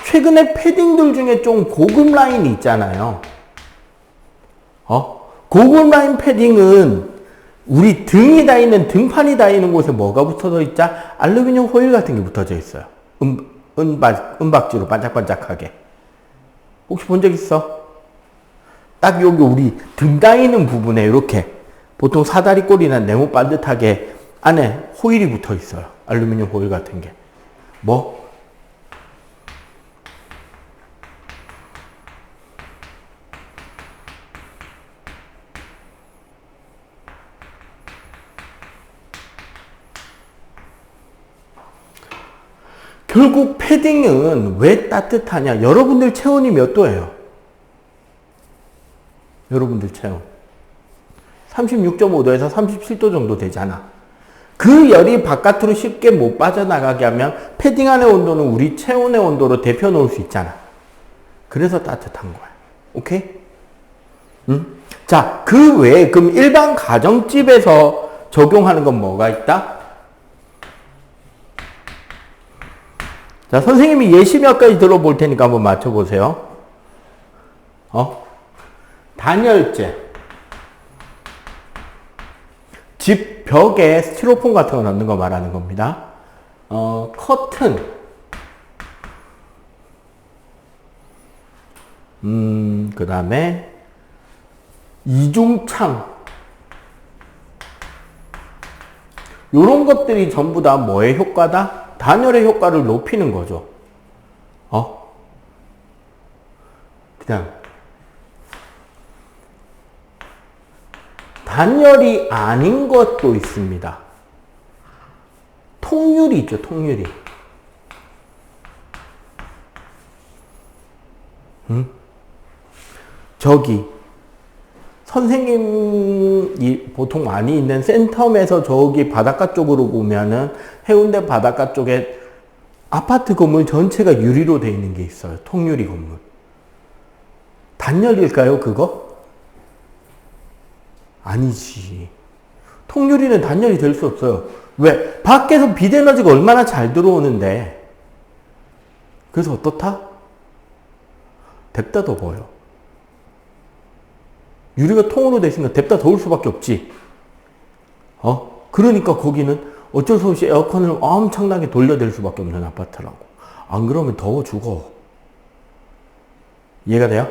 최근에 패딩들 중에 좀 고급 라인이 있잖아요. 고급 라인 패딩은 우리 등이 닿이는, 등판이 닿이는 곳에 뭐가 붙어져 있자? 알루미늄 호일 같은 게 붙어져 있어요. 은박지로 반짝반짝하게. 혹시 본 적 있어? 딱 여기 우리 등 닿이는 부분에 이렇게 보통 사다리 꼴이나 네모 반듯하게 안에 호일이 붙어 있어요. 알루미늄 호일 같은 게. 뭐? 결국 패딩은 왜 따뜻하냐? 여러분들 체온이 몇 도예요? 여러분들 체온. 36.5도에서 37도 정도 되잖아. 그 열이 바깥으로 쉽게 못 빠져나가게 하면 패딩 안의 온도는 우리 체온의 온도로 대표 놓을 수 있잖아. 그래서 따뜻한 거야. 오케이? 자, 그 외에 그럼 일반 가정집에서 적용하는 건 뭐가 있다? 자, 선생님이 예시 몇 가지 들어볼 테니까 한번 맞춰보세요. 단열재. 집 벽에 스티로폼 같은 거 넣는 거 말하는 겁니다. 커튼. 그 다음에 이중창. 요런 것들이 전부 다 뭐의 효과다? 단열의 효과를 높이는 거죠. 그냥 단열이 아닌 것도 있습니다. 통유리 있죠, 통유리. 저기 선생님이 보통 많이 있는 센텀에서 저기 바닷가 쪽으로 보면은 해운대 바닷가 쪽에 아파트 건물 전체가 유리로 되어 있는 게 있어요. 통유리 건물. 단열일까요, 그거? 아니지. 통유리는 단열이 될 수 없어요. 왜? 밖에서 빛 에너지가 얼마나 잘 들어오는데. 그래서 어떻다? 뎁다 더 보여. 유리가 통으로 돼 있으니까 뎁다 더울 수밖에 없지. 그러니까 거기는 어쩔 수 없이 에어컨을 엄청나게 돌려댈 수밖에 없는 아파트라고. 안 그러면 더워 죽어. 이해가 돼요?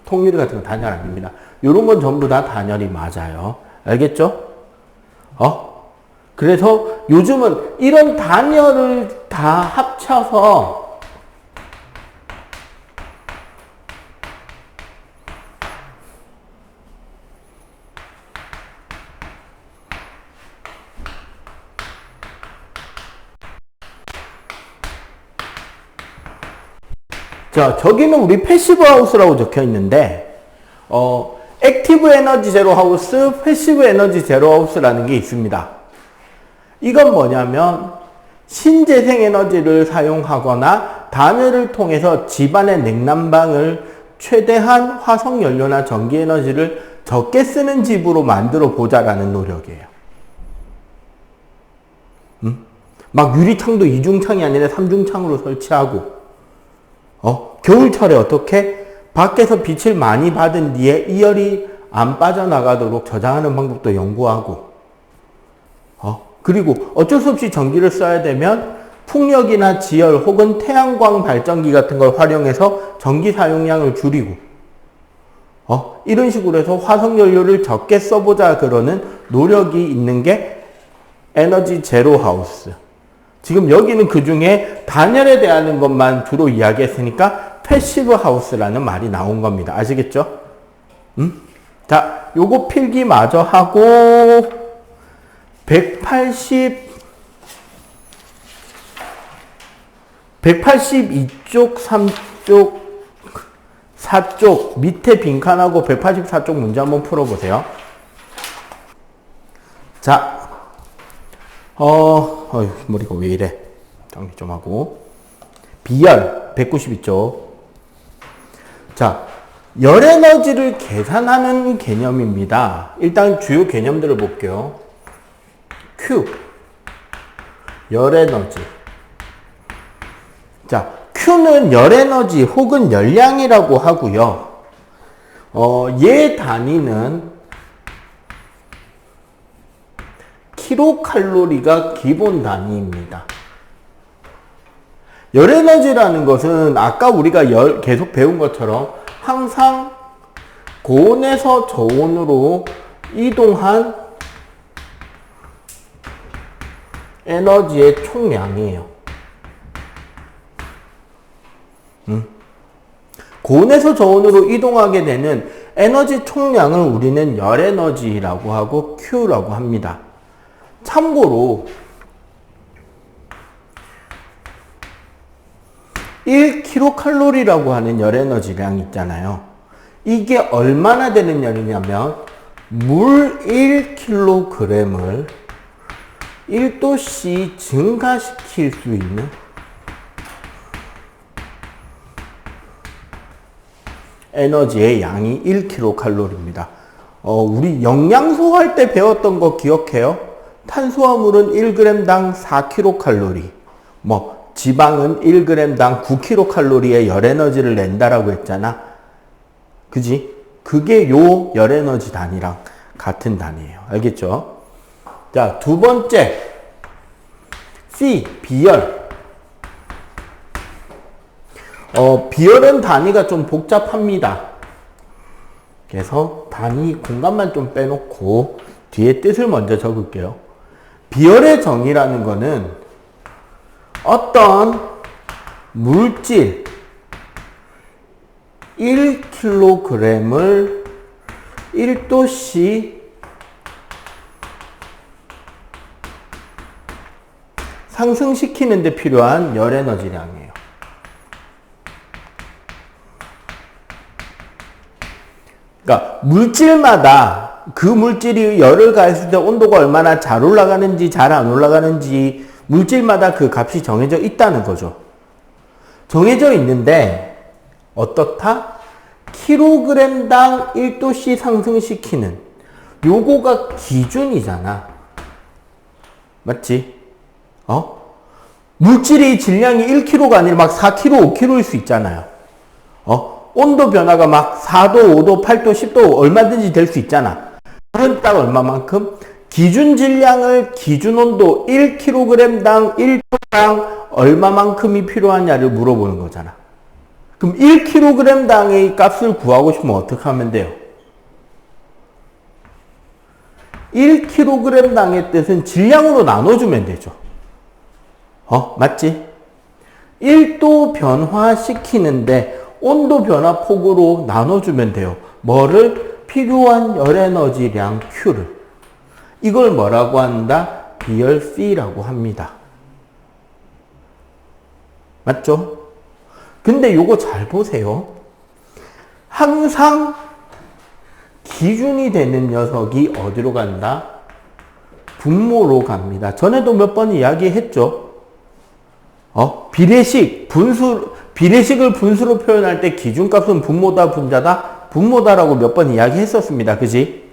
통유리 같은 건 단열 아닙니다. 요런 건 전부 다 단열이 맞아요. 알겠죠? 그래서 요즘은 이런 단열을 다 합쳐서 자, 저기는 우리 패시브 하우스라고 적혀 있는데, 액티브 에너지 제로 하우스, 패시브 에너지 제로 하우스라는 게 있습니다. 이건 뭐냐면, 신재생 에너지를 사용하거나 단열을 통해서 집안의 냉난방을 최대한 화석 연료나 전기 에너지를 적게 쓰는 집으로 만들어 보자라는 노력이에요. 막 유리창도 이중창이 아니라 삼중창으로 설치하고, 겨울철에 어떻게? 밖에서 빛을 많이 받은 뒤에 이열이 안 빠져나가도록 저장하는 방법도 연구하고, 그리고 어쩔 수 없이 전기를 써야 되면 풍력이나 지열 혹은 태양광 발전기 같은 걸 활용해서 전기 사용량을 줄이고, 이런 식으로 해서 화석연료를 적게 써보자 그러는 노력이 있는 게 에너지 제로 하우스. 지금 여기는 그 중에 단열에 대한 것만 주로 이야기했으니까 패시브 하우스라는 말이 나온 겁니다. 아시겠죠? 자, 요거 필기 마저 하고 182쪽, 3쪽, 4쪽 밑에 빈칸하고 184쪽 문제 한번 풀어보세요. 자, 머리가 왜 이래? 정리 좀 하고. 비열, 192쪽. 자, 열에너지를 계산하는 개념입니다. 일단 주요 개념들을 볼게요. Q, 열에너지. 자, Q는 열에너지 혹은 열량이라고 하고요. 얘 단위는 킬로칼로리가 기본 단위입니다. 열에너지라는 것은 아까 우리가 계속 배운 것처럼 항상 고온에서 저온으로 이동한 에너지의 총량이에요. 고온에서 저온으로 이동하게 되는 에너지 총량을 우리는 열에너지라고 하고 Q라고 합니다. 참고로 1kcal라고 하는 열에너지량 있잖아요. 이게 얼마나 되는 열이냐면 물 1kg을 1도씨 증가시킬 수 있는 에너지의 양이 1kcal입니다. 우리 영양소 할 때 배웠던 거 기억해요? 탄수화물은 1g당 4kcal, 지방은 1g당 9kcal의 열에너지를 낸다라고 했잖아. 그지? 그게 요 열에너지 단위랑 같은 단위예요. 알겠죠? 자, 두 번째. C, 비열. 비열은 단위가 좀 복잡합니다. 그래서 단위 공간만 좀 빼놓고 뒤에 뜻을 먼저 적을게요. 비열의 정의라는 거는 어떤 물질 1kg을 1도씨 상승시키는 데 필요한 열 에너지량이에요. 그러니까 물질마다 그 물질이 열을 가했을 때 온도가 얼마나 잘 올라가는지 잘 안 올라가는지 물질마다 그 값이 정해져 있다는 거죠. 정해져 있는데 어떻다? 킬로그램당 1도씨 상승시키는 요거가 기준이잖아. 맞지? 물질이 질량이 1kg가 아니라 막 4kg, 5kg일 수 있잖아요. 온도 변화가 막 4도, 5도, 8도, 10도 얼마든지 될 수 있잖아. 그건 딱 얼마만큼? 기준 질량을 기준 온도 1kg당 1도당 얼마만큼이 필요하냐를 물어보는 거잖아. 그럼 1kg당의 값을 구하고 싶으면 어떻게 하면 돼요? 1kg당의 뜻은 질량으로 나눠주면 되죠. 맞지? 1도 변화시키는데 온도 변화 폭으로 나눠주면 돼요. 뭐를? 필요한 열 에너지량 Q를. 이걸 뭐라고 한다? 비열 C라고 합니다. 맞죠? 근데 요거 잘 보세요. 항상 기준이 되는 녀석이 어디로 간다? 분모로 갑니다. 전에도 몇 번 이야기했죠. 비례식을 분수로 표현할 때 기준값은 분모다, 분자다? 분모다라고 몇 번 이야기했었습니다. 그지?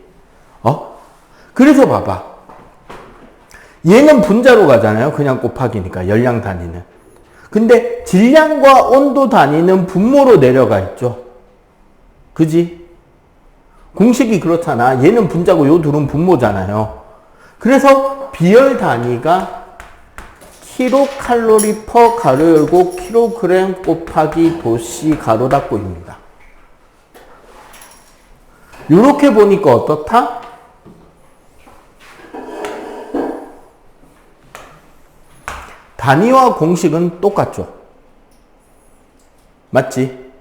그래서 봐봐. 얘는 분자로 가잖아요. 그냥 곱하기니까, 열량 단위는. 근데 질량과 온도 단위는 분모로 내려가 있죠. 그지? 공식이 그렇잖아. 얘는 분자고 요 둘은 분모잖아요. 그래서 비열 단위가 킬로칼로리 퍼 가로 열고 킬로그램 곱하기 도씨 가로 닫고입니다. 요렇게 보니까 어떻다? 단위와 공식은 똑같죠. 맞지?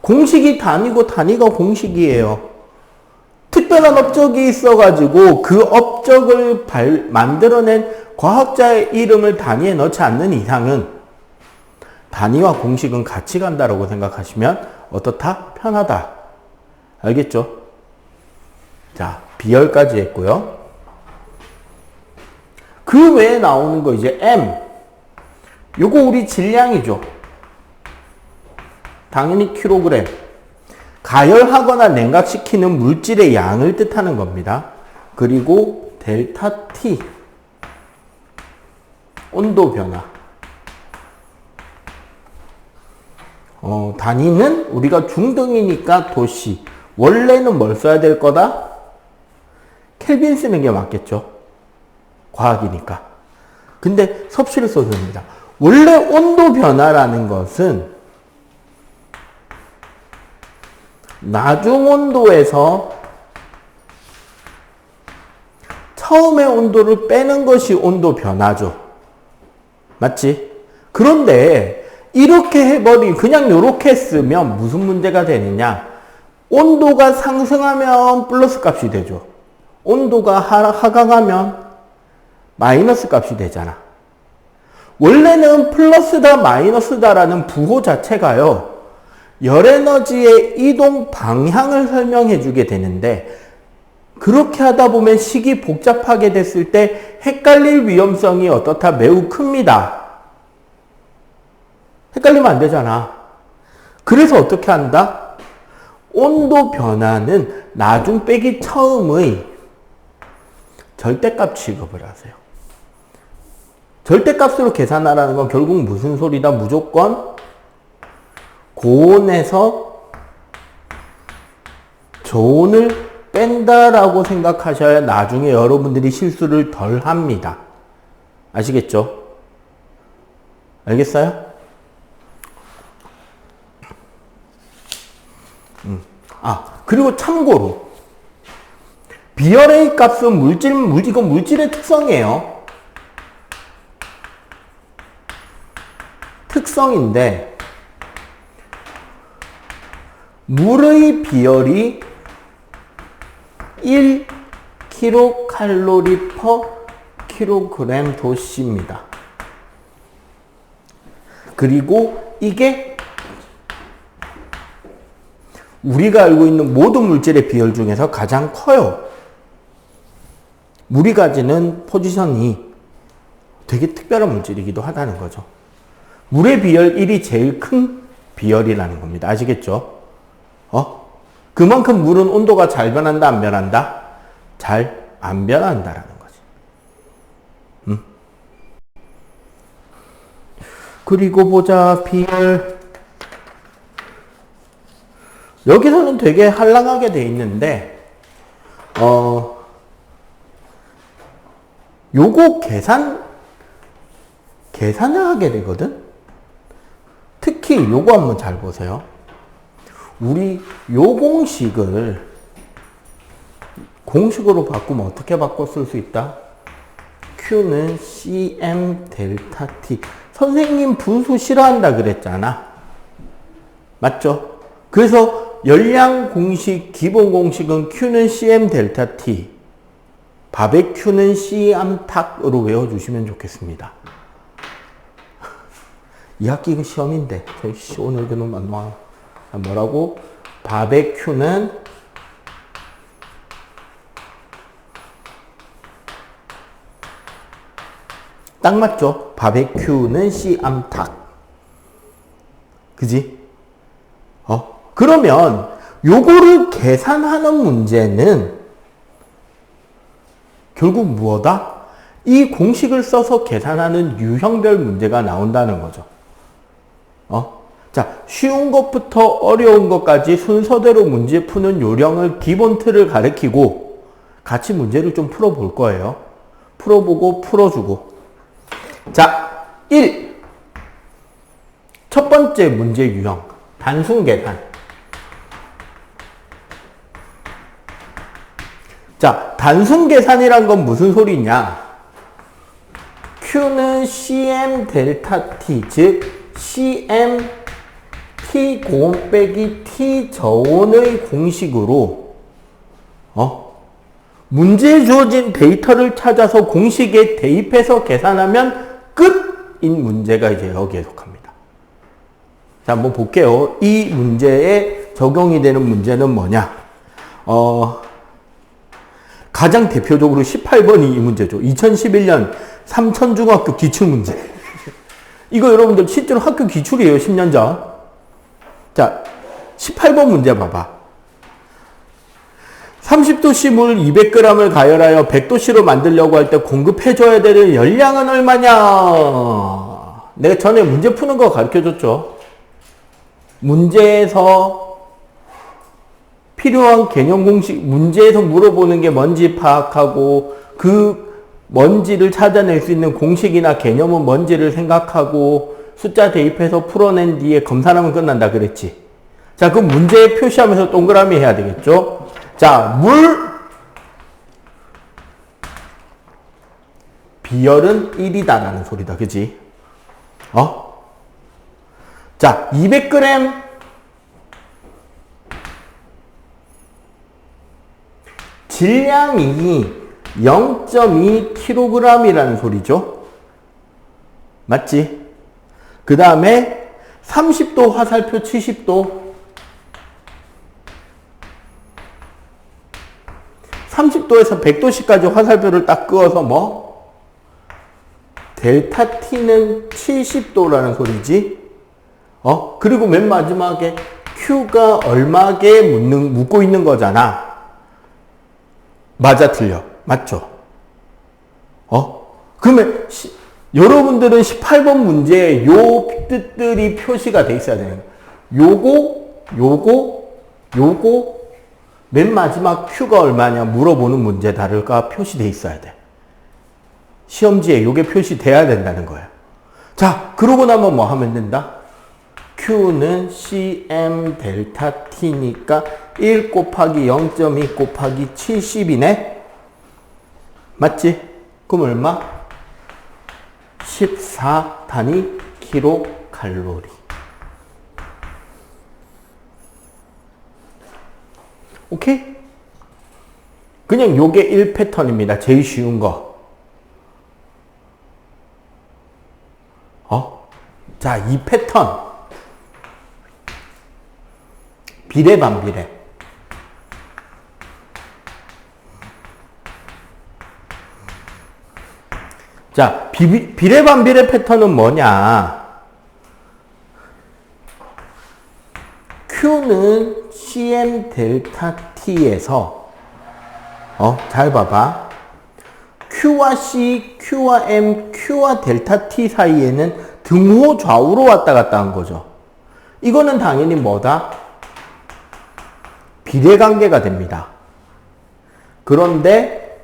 공식이 단위고 단위가 공식이에요. 특별한 업적이 있어가지고 그 업적을 만들어낸 과학자의 이름을 단위에 넣지 않는 이상은 단위와 공식은 같이 간다라고 생각하시면 어떻다? 편하다. 알겠죠? 자, 비열까지 했고요. 그 외에 나오는 거 이제 M. 요거 우리 질량이죠. 당연히 킬로그램. 가열하거나 냉각시키는 물질의 양을 뜻하는 겁니다. 그리고 델타 T. 온도 변화. 단위는 우리가 중등이니까 도씨. 원래는 뭘 써야 될 거다? 켈빈 쓰는 게 맞겠죠. 과학이니까. 근데 섭씨를 써도 됩니다. 원래 온도 변화라는 것은 나중 온도에서 처음의 온도를 빼는 것이 온도 변화죠. 맞지? 그런데 이렇게 그냥 이렇게 쓰면 무슨 문제가 되느냐? 온도가 상승하면 플러스 값이 되죠. 온도가 하강하면 마이너스 값이 되잖아. 원래는 플러스다 마이너스다라는 부호 자체가요. 열에너지의 이동 방향을 설명해 주게 되는데 그렇게 하다 보면 식이 복잡하게 됐을 때 헷갈릴 위험성이 어떻다? 매우 큽니다. 헷갈리면 안 되잖아. 그래서 어떻게 한다? 온도 변화는 나중 빼기 처음의 절대값 취급을 하세요. 절대값으로 계산하라는 건 결국 무슨 소리다? 무조건 고온에서 저온을 뺀다라고 생각하셔야 나중에 여러분들이 실수를 덜 합니다. 아시겠죠? 알겠어요? 그리고 참고로 비열의 값은 이건 물질의 특성이에요. 특성인데 물의 비열이 1kcal/kg 도씨입니다. 그리고 이게 우리가 알고 있는 모든 물질의 비열 중에서 가장 커요. 물이 가지는 포지션이 되게 특별한 물질이기도 하다는 거죠. 물의 비열 1이 제일 큰 비열이라는 겁니다. 아시겠죠? 그만큼 물은 온도가 잘 변한다, 안 변한다? 잘 안 변한다라는 거지. 그리고 보자, 비열. 여기서는 되게 한랑하게 돼 있는데, 요거 계산을 하게 되거든? 특히 요거 한번 잘 보세요. 우리 요 공식으로 바꾸면 어떻게 바꿔 쓸 수 있다? Q는 CM 델타 T. 선생님 분수 싫어한다 그랬잖아. 맞죠? 그래서 열량 공식, 기본 공식은 Q는 CM 델타 T. 바베큐는 CM탁으로 외워주시면 좋겠습니다. 이 학기 이거 시험인데, 오늘 그놈 안 나와. 뭐라고? 바베큐는 딱 맞죠? 바베큐는 CM탁. 그지? 그러면 요거를 계산하는 문제는 결국 무엇이다? 이 공식을 써서 계산하는 유형별 문제가 나온다는 거죠. 자, 쉬운 것부터 어려운 것까지 순서대로 문제 푸는 요령을 기본 틀을 가르치고 같이 문제를 좀 풀어볼 거예요. 풀어보고 풀어주고. 자, 1. 첫 번째 문제 유형. 단순 계산. 자, 단순 계산이란 건 무슨 소리냐? Q는 CM 델타 T, 즉 CM T 고온 빼기 T 저온의 공식으로 문제에 주어진 데이터를 찾아서 공식에 대입해서 계산하면 끝인 문제가 이제 여기에 속합니다. 자, 한번 볼게요. 이 문제에 적용이 되는 문제는 뭐냐? 가장 대표적으로 18번이 이 문제죠. 2011년 삼천중학교 기출문제. 이거 여러분들 실제로 학교 기출이에요. 10년 전. 자, 18번 문제 봐봐. 30도씨 물 200g을 가열하여 100도씨로 만들려고 할 때 공급해줘야 되는 열량은 얼마냐? 내가 전에 문제 푸는 거 가르쳐줬죠. 문제에서 필요한 개념 공식, 문제에서 물어보는 게 뭔지 파악하고 그 뭔지를 찾아낼 수 있는 공식이나 개념은 뭔지를 생각하고 숫자 대입해서 풀어낸 뒤에 검사를 하면 끝난다 그랬지. 자, 그럼 문제에 표시하면서 동그라미 해야 되겠죠. 자, 물 비열은 1이다라는 소리다. 그지? 자, 200g 질량이 0.2kg이라는 소리죠. 맞지? 그 다음에 30도 화살표 70도 30도에서 100도씨까지 화살표를 딱 그어서 뭐? 델타 T는 70도라는 소리지. 그리고 맨 마지막에 Q가 얼마게 묻고 있는 거잖아. 맞아, 틀려. 맞죠? 그러면 여러분들은 18번 문제에 요 뜻들이 표시가 돼 있어야 되는 거예요. 요거, 맨 마지막 Q가 얼마냐 물어보는 문제다가 표시돼 있어야 돼. 시험지에 요게 표시돼야 된다는 거예요. 자, 그러고 나면 뭐 하면 된다? Q는 CM 델타 T니까 1 곱하기 0.2 곱하기 70이네? 맞지? 그럼 얼마? 14 단위 킬로칼로리. 오케이? 그냥 요게 1 패턴입니다. 제일 쉬운 거. 자, 2 패턴. 비례 반비례. 자, 비례 반비례 패턴은 뭐냐? Q는 CM 델타 T에서 잘 봐봐. Q와 C, Q와 M, Q와 델타 T 사이에는 등호 좌우로 왔다 갔다 한 거죠. 이거는 당연히 뭐다? 비례관계가 됩니다. 그런데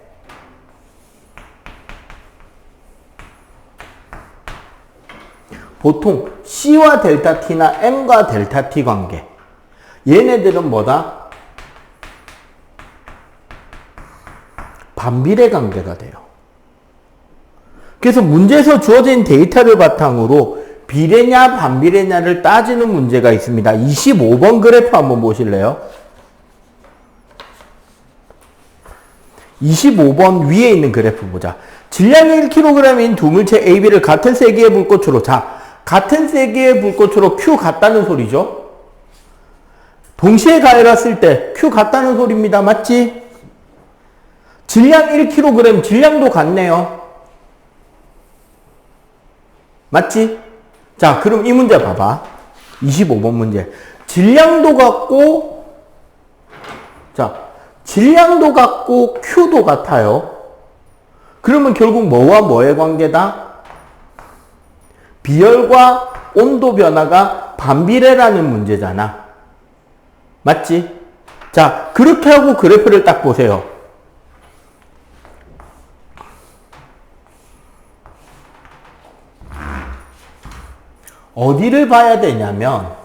보통 C와 델타 T나 M과 델타 T 관계, 얘네들은 뭐다? 반비례 관계가 돼요. 그래서 문제에서 주어진 데이터를 바탕으로 비례냐 반비례냐를 따지는 문제가 있습니다. 25번 그래프 한번 보실래요? 25번 위에 있는 그래프 보자. 질량이 1kg인 두 물체 A, B를 같은 세기의 불꽃으로, 자, 같은 세기의 불꽃으로 Q 같다는 소리죠? 동시에 가해놨을 때 Q 같다는 소리입니다. 맞지? 질량 1kg, 질량도 같네요. 맞지? 자, 그럼 이 문제 봐봐. 25번 문제. 질량도 같고, 자, 질량도 같고, Q도 같아요. 그러면 결국 뭐와 뭐의 관계다? 비열과 온도 변화가 반비례라는 문제잖아. 맞지? 자, 그렇게 하고 그래프를 딱 보세요. 어디를 봐야 되냐면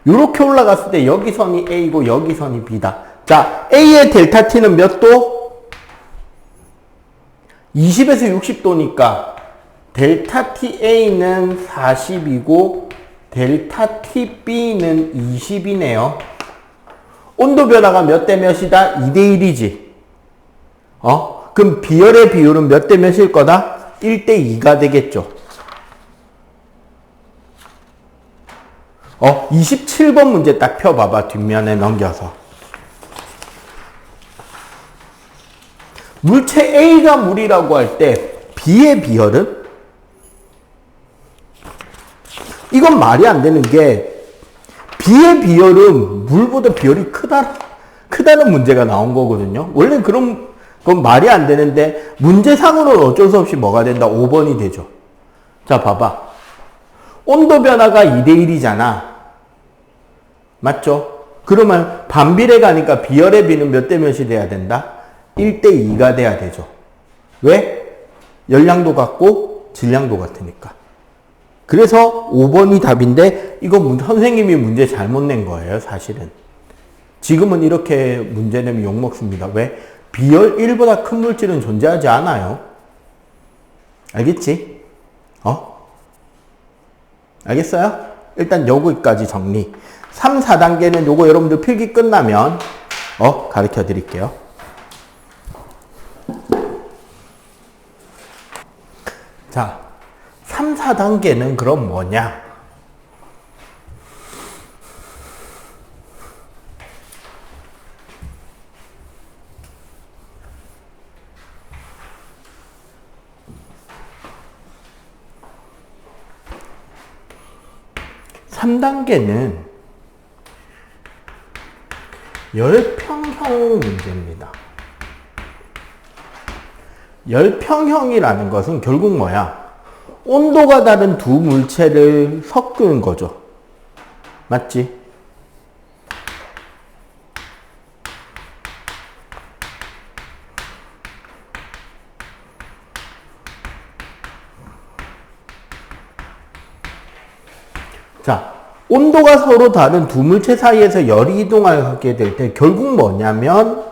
이렇게 올라갔을 때 여기 선이 A고 여기 선이 B다. 자, A의 델타 T는 몇 도? 20에서 60도니까 델타 TA는 40이고 델타 TB는 20이네요. 온도 변화가 몇 대 몇이다? 2대 1이지. 그럼 비열의 비율은 몇 대 몇일 거다? 1대 2가 되겠죠. 27번 문제 딱 펴봐봐. 뒷면에 넘겨서. 물체 A가 물이라고 할 때 B의 비열은? 이건 말이 안 되는 게 B의 비열은 물보다 비열이 크다는 문제가 나온 거거든요. 원래 그런 건 말이 안 되는데 문제상으로는 어쩔 수 없이 뭐가 된다? 5번이 되죠. 자, 봐봐. 온도 변화가 2대 1이잖아. 맞죠? 그러면 반비례가 아니까 비열의 비는 몇 대 몇이 돼야 된다? 1대 2가 돼야 되죠. 왜? 열량도 같고 질량도 같으니까. 그래서 5번이 답인데 이거 선생님이 문제 잘못 낸 거예요, 사실은. 지금은 이렇게 문제 내면 욕먹습니다. 왜? 비열 1보다 큰 물질은 존재하지 않아요. 알겠지? 알겠어요? 일단 여기까지 정리. 3, 4단계는 요거 여러분들 필기 끝나면 가르쳐 드릴게요. 자, 3, 4단계는 그럼 뭐냐? (3단계는) 열평형 문제입니다. 열평형이라는 것은 결국 뭐야? 온도가 다른 두 물체를 섞은 거죠. 맞지? 자, 온도가 서로 다른 두 물체 사이에서 열이 이동하게 될 때 결국 뭐냐면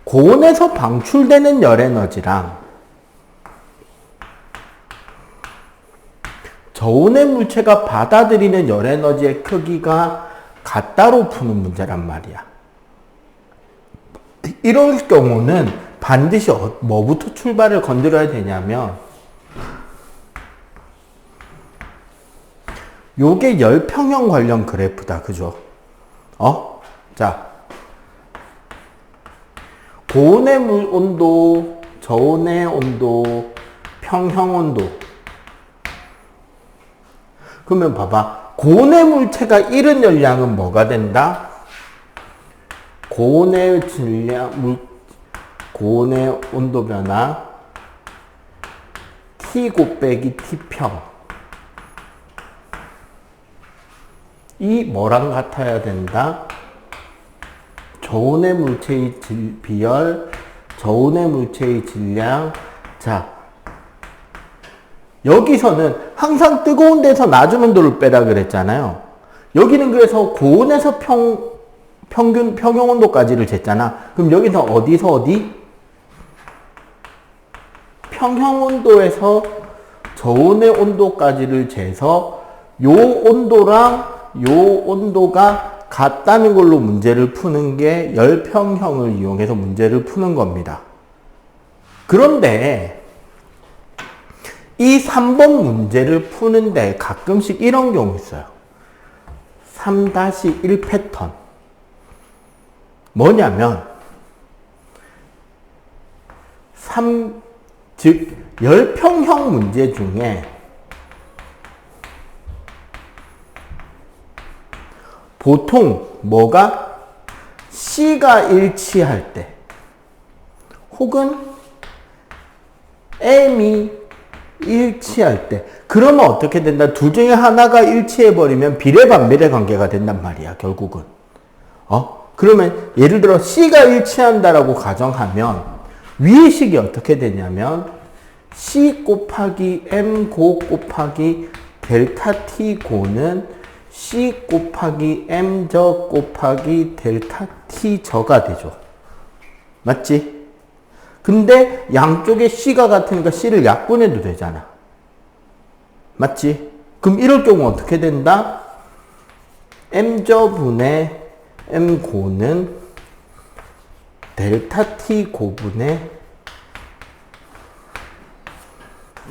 고온에서 방출되는 열 에너지랑 저온의 물체가 받아들이는 열 에너지의 크기가 같다로 푸는 문제란 말이야. 이럴 경우는 반드시 뭐부터 출발을 건드려야 되냐면 요게 열평형 관련 그래프다. 그죠? 자, 고온의 물 온도, 저온의 온도, 평형 온도. 그러면 봐봐. 고온의 물체가 잃은 열량은 뭐가 된다? 고온의 고온의 온도 변화 T 곱빼기 T평. 이 뭐랑 같아야 된다? 저온의 물체의 비열, 저온의 물체의 질량. 자, 여기서는 항상 뜨거운 데서 낮은 온도를 빼라 그랬잖아요. 여기는 그래서 고온에서 평균 평형 온도까지를 쟀잖아. 그럼 여기서 어디서 어디? 평형 온도에서 저온의 온도까지를 재서 요 온도랑 요 온도가 같다는 걸로 문제를 푸는 게 열평형을 이용해서 문제를 푸는 겁니다. 그런데 이 3번 문제를 푸는데 가끔씩 이런 경우 있어요. 3-1 패턴. 뭐냐면 즉 열평형 문제 중에 보통 뭐가 C가 일치할 때 혹은 M이 일치할 때 그러면 어떻게 된다? 둘 중에 하나가 일치해버리면 비례반비례 관계가 된단 말이야. 결국은 그러면 예를 들어 C가 일치한다라고 가정하면 위의 식이 어떻게 되냐면 C 곱하기 M 고 곱하기 델타 T 고는 C 곱하기 M 저 곱하기 델타 T 저가 되죠. 맞지? 근데 양쪽에 C가 같으니까 C를 약분해도 되잖아. 맞지? 그럼 이럴 경우 어떻게 된다? M 저분의 M 고는 델타 T 고분의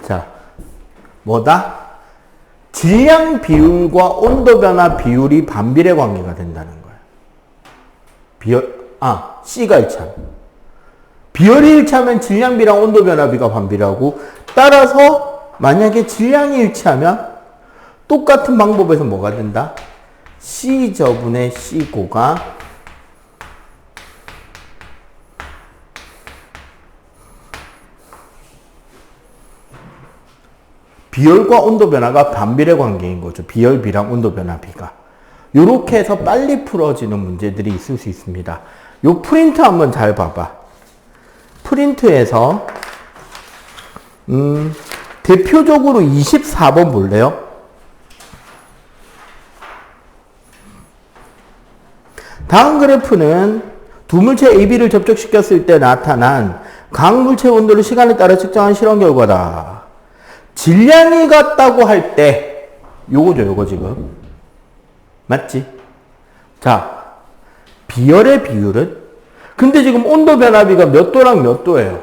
자 뭐다? 질량 비율과 온도 변화 비율이 반비례 관계가 된다는 거야. C가 일치하면. 비열이 일치하면 질량비랑 온도 변화비가 반비례하고 따라서 만약에 질량이 일치하면 똑같은 방법에서 뭐가 된다? C 저분의 C 고가 비열과 온도 변화가 반비례 관계인 거죠. 비열비랑 온도 변화비가. 요렇게 해서 빨리 풀어지는 문제들이 있을 수 있습니다. 요 프린트 한번 잘 봐봐. 프린트에서 대표적으로 24번 볼래요? 다음 그래프는 두 물체 AB를 접촉시켰을 때 나타난 각 물체 온도를 시간에 따라 측정한 실험 결과다. 질량이 같다고 할 때 요거죠, 요거 지금. 맞지? 자, 비열의 비율은? 근데 지금 온도 변화비가 몇 도랑 몇 도예요?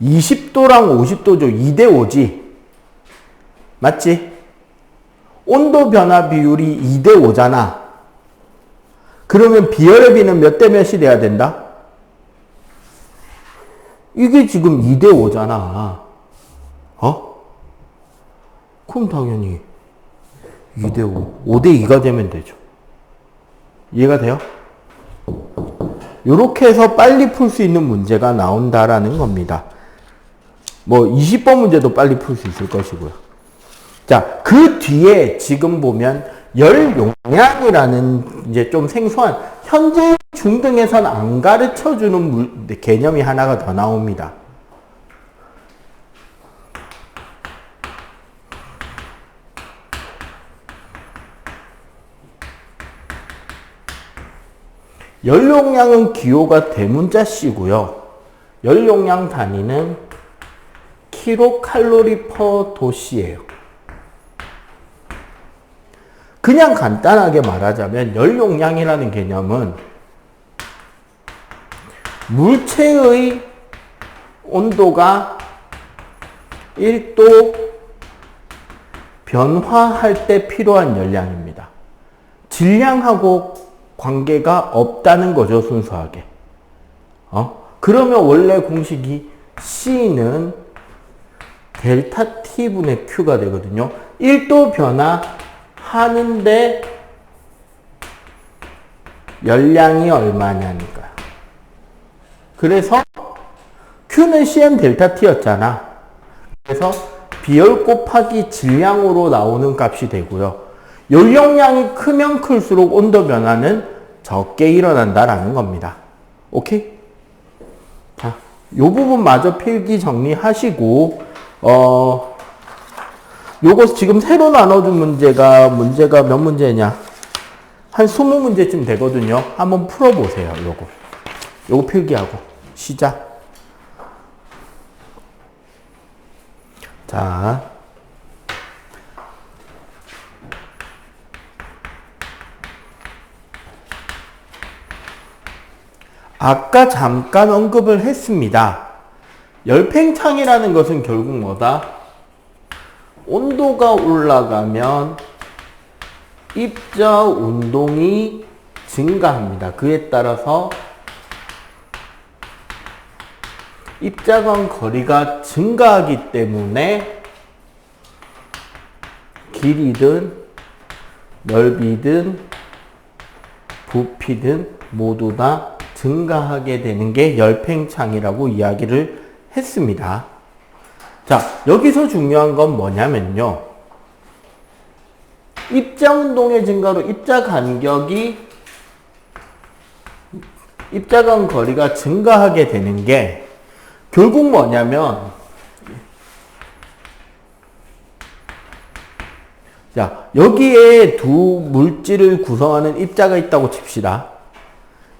20도랑 50도죠. 2대5지. 맞지? 온도 변화 비율이 2대5잖아. 그러면 비열의 비는 몇 대 몇이 돼야 된다? 이게 지금 2대5잖아. 그럼 당연히 2대5, 5대2가 되면 되죠. 이해가 돼요? 요렇게 해서 빨리 풀 수 있는 문제가 나온다라는 겁니다. 뭐 20번 문제도 빨리 풀 수 있을 것이고요. 자, 그 뒤에 지금 보면 열 용량이라는 이제 좀 생소한 현재 중등에선 안 가르쳐 주는 개념이 하나가 더 나옵니다. 연용량은 기호가 대문자 C고요. 연용량 단위는 킬로칼로리 퍼 도시예요. 그냥 간단하게 말하자면 연용량이라는 개념은 물체의 온도가 1도 변화할 때 필요한 열량입니다. 질량하고 관계가 없다는 거죠, 순수하게. 그러면 원래 공식이 C는 델타 T분의 Q가 되거든요. 1도 변화하는데 열량이 얼마냐니까요. 그래서 Q는 CM 델타 T였잖아. 그래서 비열 곱하기 질량으로 나오는 값이 되고요. 연용량이 크면 클수록 온도 변화는 적게 일어난다라는 겁니다. 오케이? 자, 요 부분 마저 필기 정리하시고, 요거 지금 새로 나눠준 문제가 몇 문제냐? 한 20문제쯤 되거든요. 한번 풀어보세요, 요거 필기하고. 시작. 자. 아까 잠깐 언급을 했습니다. 열팽창이라는 것은 결국 뭐다? 온도가 올라가면 입자 운동이 증가합니다. 그에 따라서 입자 간 거리가 증가하기 때문에 길이든 넓이든 부피든 모두 다 증가하게 되는 게 열팽창이라고 이야기를 했습니다. 자, 여기서 중요한 건 뭐냐면요. 입자 운동의 증가로 입자 간 거리가 증가하게 되는 게 결국 뭐냐면, 자, 여기에 두 물질을 구성하는 입자가 있다고 칩시다.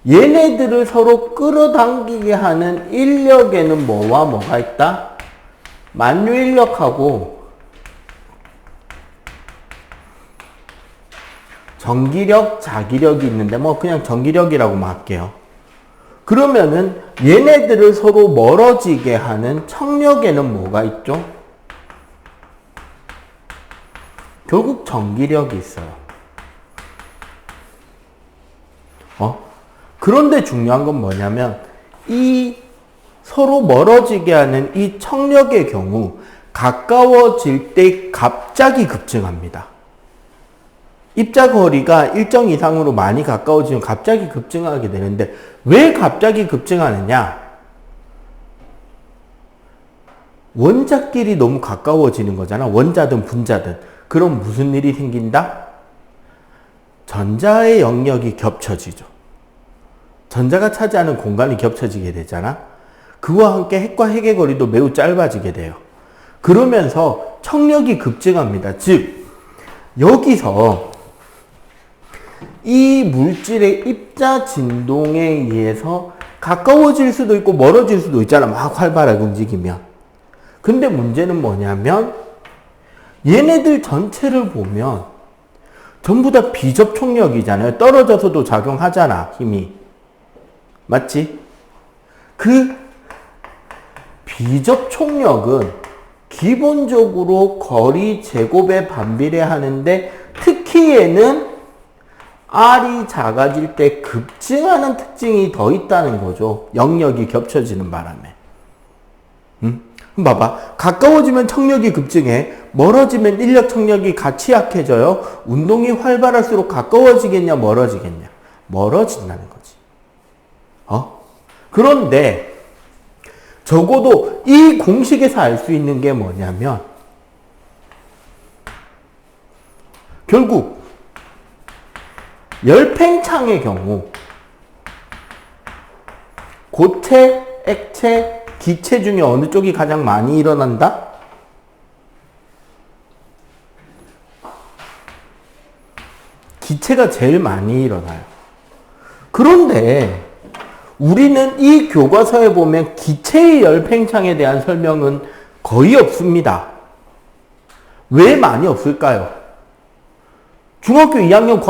얘네들을 서로 끌어당기게 하는 인력에는 뭐와 뭐가 있다? 만유 인력하고 전기력, 자기력이 있는데 뭐 그냥 전기력이라고만 할게요. 그러면은 얘네들을 서로 멀어지게 하는 청력에는 뭐가 있죠? 결국 전기력이 있어요. 그런데 중요한 건 뭐냐면 이 서로 멀어지게 하는 이 청력의 경우 가까워질 때 갑자기 급증합니다. 입자 거리가 일정 이상으로 많이 가까워지면 갑자기 급증하게 되는데 왜 갑자기 급증하느냐? 원자끼리 너무 가까워지는 거잖아. 원자든 분자든. 그럼 무슨 일이 생긴다? 전자의 영역이 겹쳐지죠. 전자가 차지하는 공간이 겹쳐지게 되잖아. 그와 함께 핵과 핵의 거리도 매우 짧아지게 돼요. 그러면서 청력이 급증합니다. 즉 여기서 이 물질의 입자 진동에 의해서 가까워질 수도 있고 멀어질 수도 있잖아. 막 활발하게 움직이면. 근데 문제는 뭐냐면 얘네들 전체를 보면 전부 다 비접촉력이잖아요. 떨어져서도 작용하잖아, 힘이. 맞지? 그 비접촉력은 기본적으로 거리 제곱에 반비례하는데 특히 얘는 R이 작아질 때 급증하는 특징이 더 있다는 거죠. 영역이 겹쳐지는 바람에. 그럼 봐봐. 가까워지면 청력이 급증해. 멀어지면 인력 청력이 같이 약해져요. 운동이 활발할수록 가까워지겠냐 멀어지겠냐? 멀어진다는 거지. 그런데 적어도 이 공식에서 알 수 있는 게 뭐냐면 결국 열팽창의 경우 고체, 액체, 기체 중에 어느 쪽이 가장 많이 일어난다? 기체가 제일 많이 일어나요. 그런데 우리는 이 교과서에 보면 기체의 열팽창에 대한 설명은 거의 없습니다. 왜 많이 없을까요? 중학교 2학년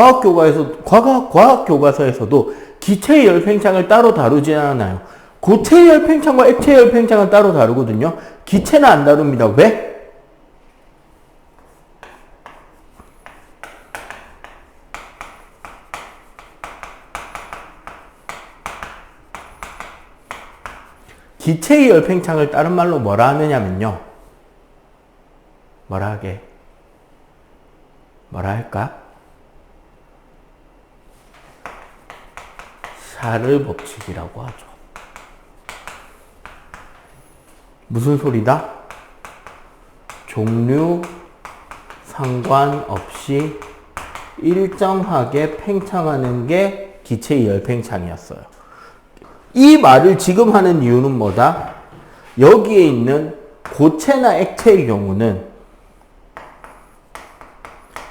과학교과서에서도 기체의 열팽창을 따로 다루지 않아요. 고체의 열팽창과 액체의 열팽창은 따로 다루거든요. 기체는 안 다룹니다. 왜? 기체의 열팽창을 다른 말로 뭐라 하느냐면요. 뭐라 할까? 샤를 법칙이라고 하죠. 무슨 소리다? 종류 상관없이 일정하게 팽창하는 게 기체의 열팽창이었어요. 이 말을 지금 하는 이유는 뭐다? 여기에 있는 고체나 액체의 경우는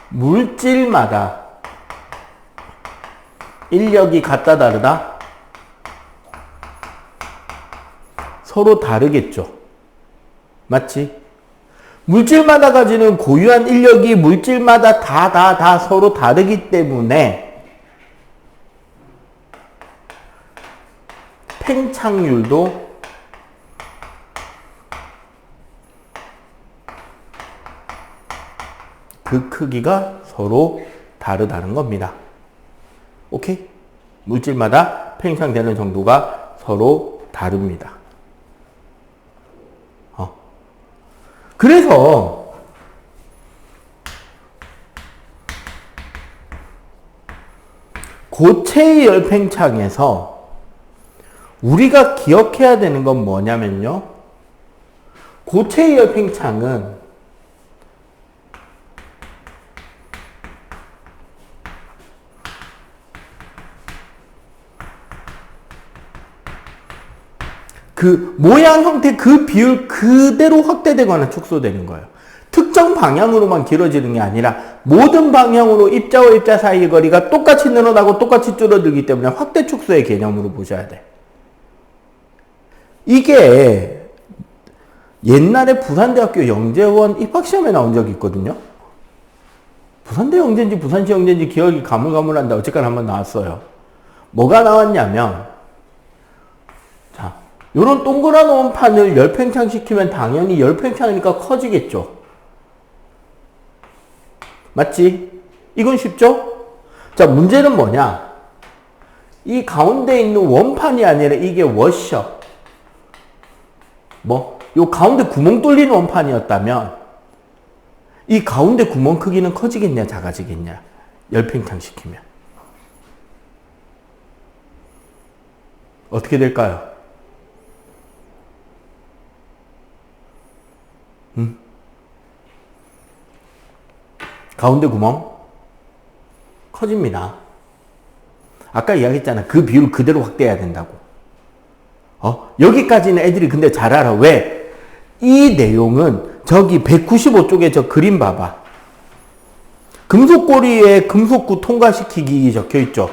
물질마다 인력이 같다 다르다? 서로 다르겠죠. 맞지? 물질마다 가지는 고유한 인력이 물질마다 다 서로 다르기 때문에 팽창률도 그 크기가 서로 다르다는 겁니다. 오케이? 물질마다 팽창되는 정도가 서로 다릅니다. 그래서 고체의 열팽창에서 우리가 기억해야 되는 건 뭐냐면요. 고체의 열팽창은 그 모양, 형태, 그 비율 그대로 확대되거나 축소되는 거예요. 특정 방향으로만 길어지는 게 아니라 모든 방향으로 입자와 입자 사이의 거리가 똑같이 늘어나고 똑같이 줄어들기 때문에 확대 축소의 개념으로 보셔야 돼. 이게 옛날에 부산대학교 영재원 입학시험에 나온 적이 있거든요. 부산대 영재인지 부산시 영재인지 기억이 가물가물한데 어쨌거나 한번 나왔어요. 뭐가 나왔냐면 자, 요런 동그란 원판을 열팽창 시키면 당연히 열팽창이니까 커지겠죠. 맞지? 이건 쉽죠? 자, 문제는 뭐냐? 이 가운데 있는 원판이 아니라 이게 워셔. 요 가운데 구멍 뚫린 원판이었다면 이 가운데 구멍 크기는 커지겠냐, 작아지겠냐? 열팽창 시키면. 어떻게 될까요? 가운데 구멍 커집니다. 아까 이야기했잖아. 그 비율 그대로 확대해야 된다고. 여기까지는 애들이 근데 잘 알아. 왜? 이 내용은 저기 195쪽에 저 그림 봐봐. 금속고리에 금속구 통과시키기 적혀 있죠.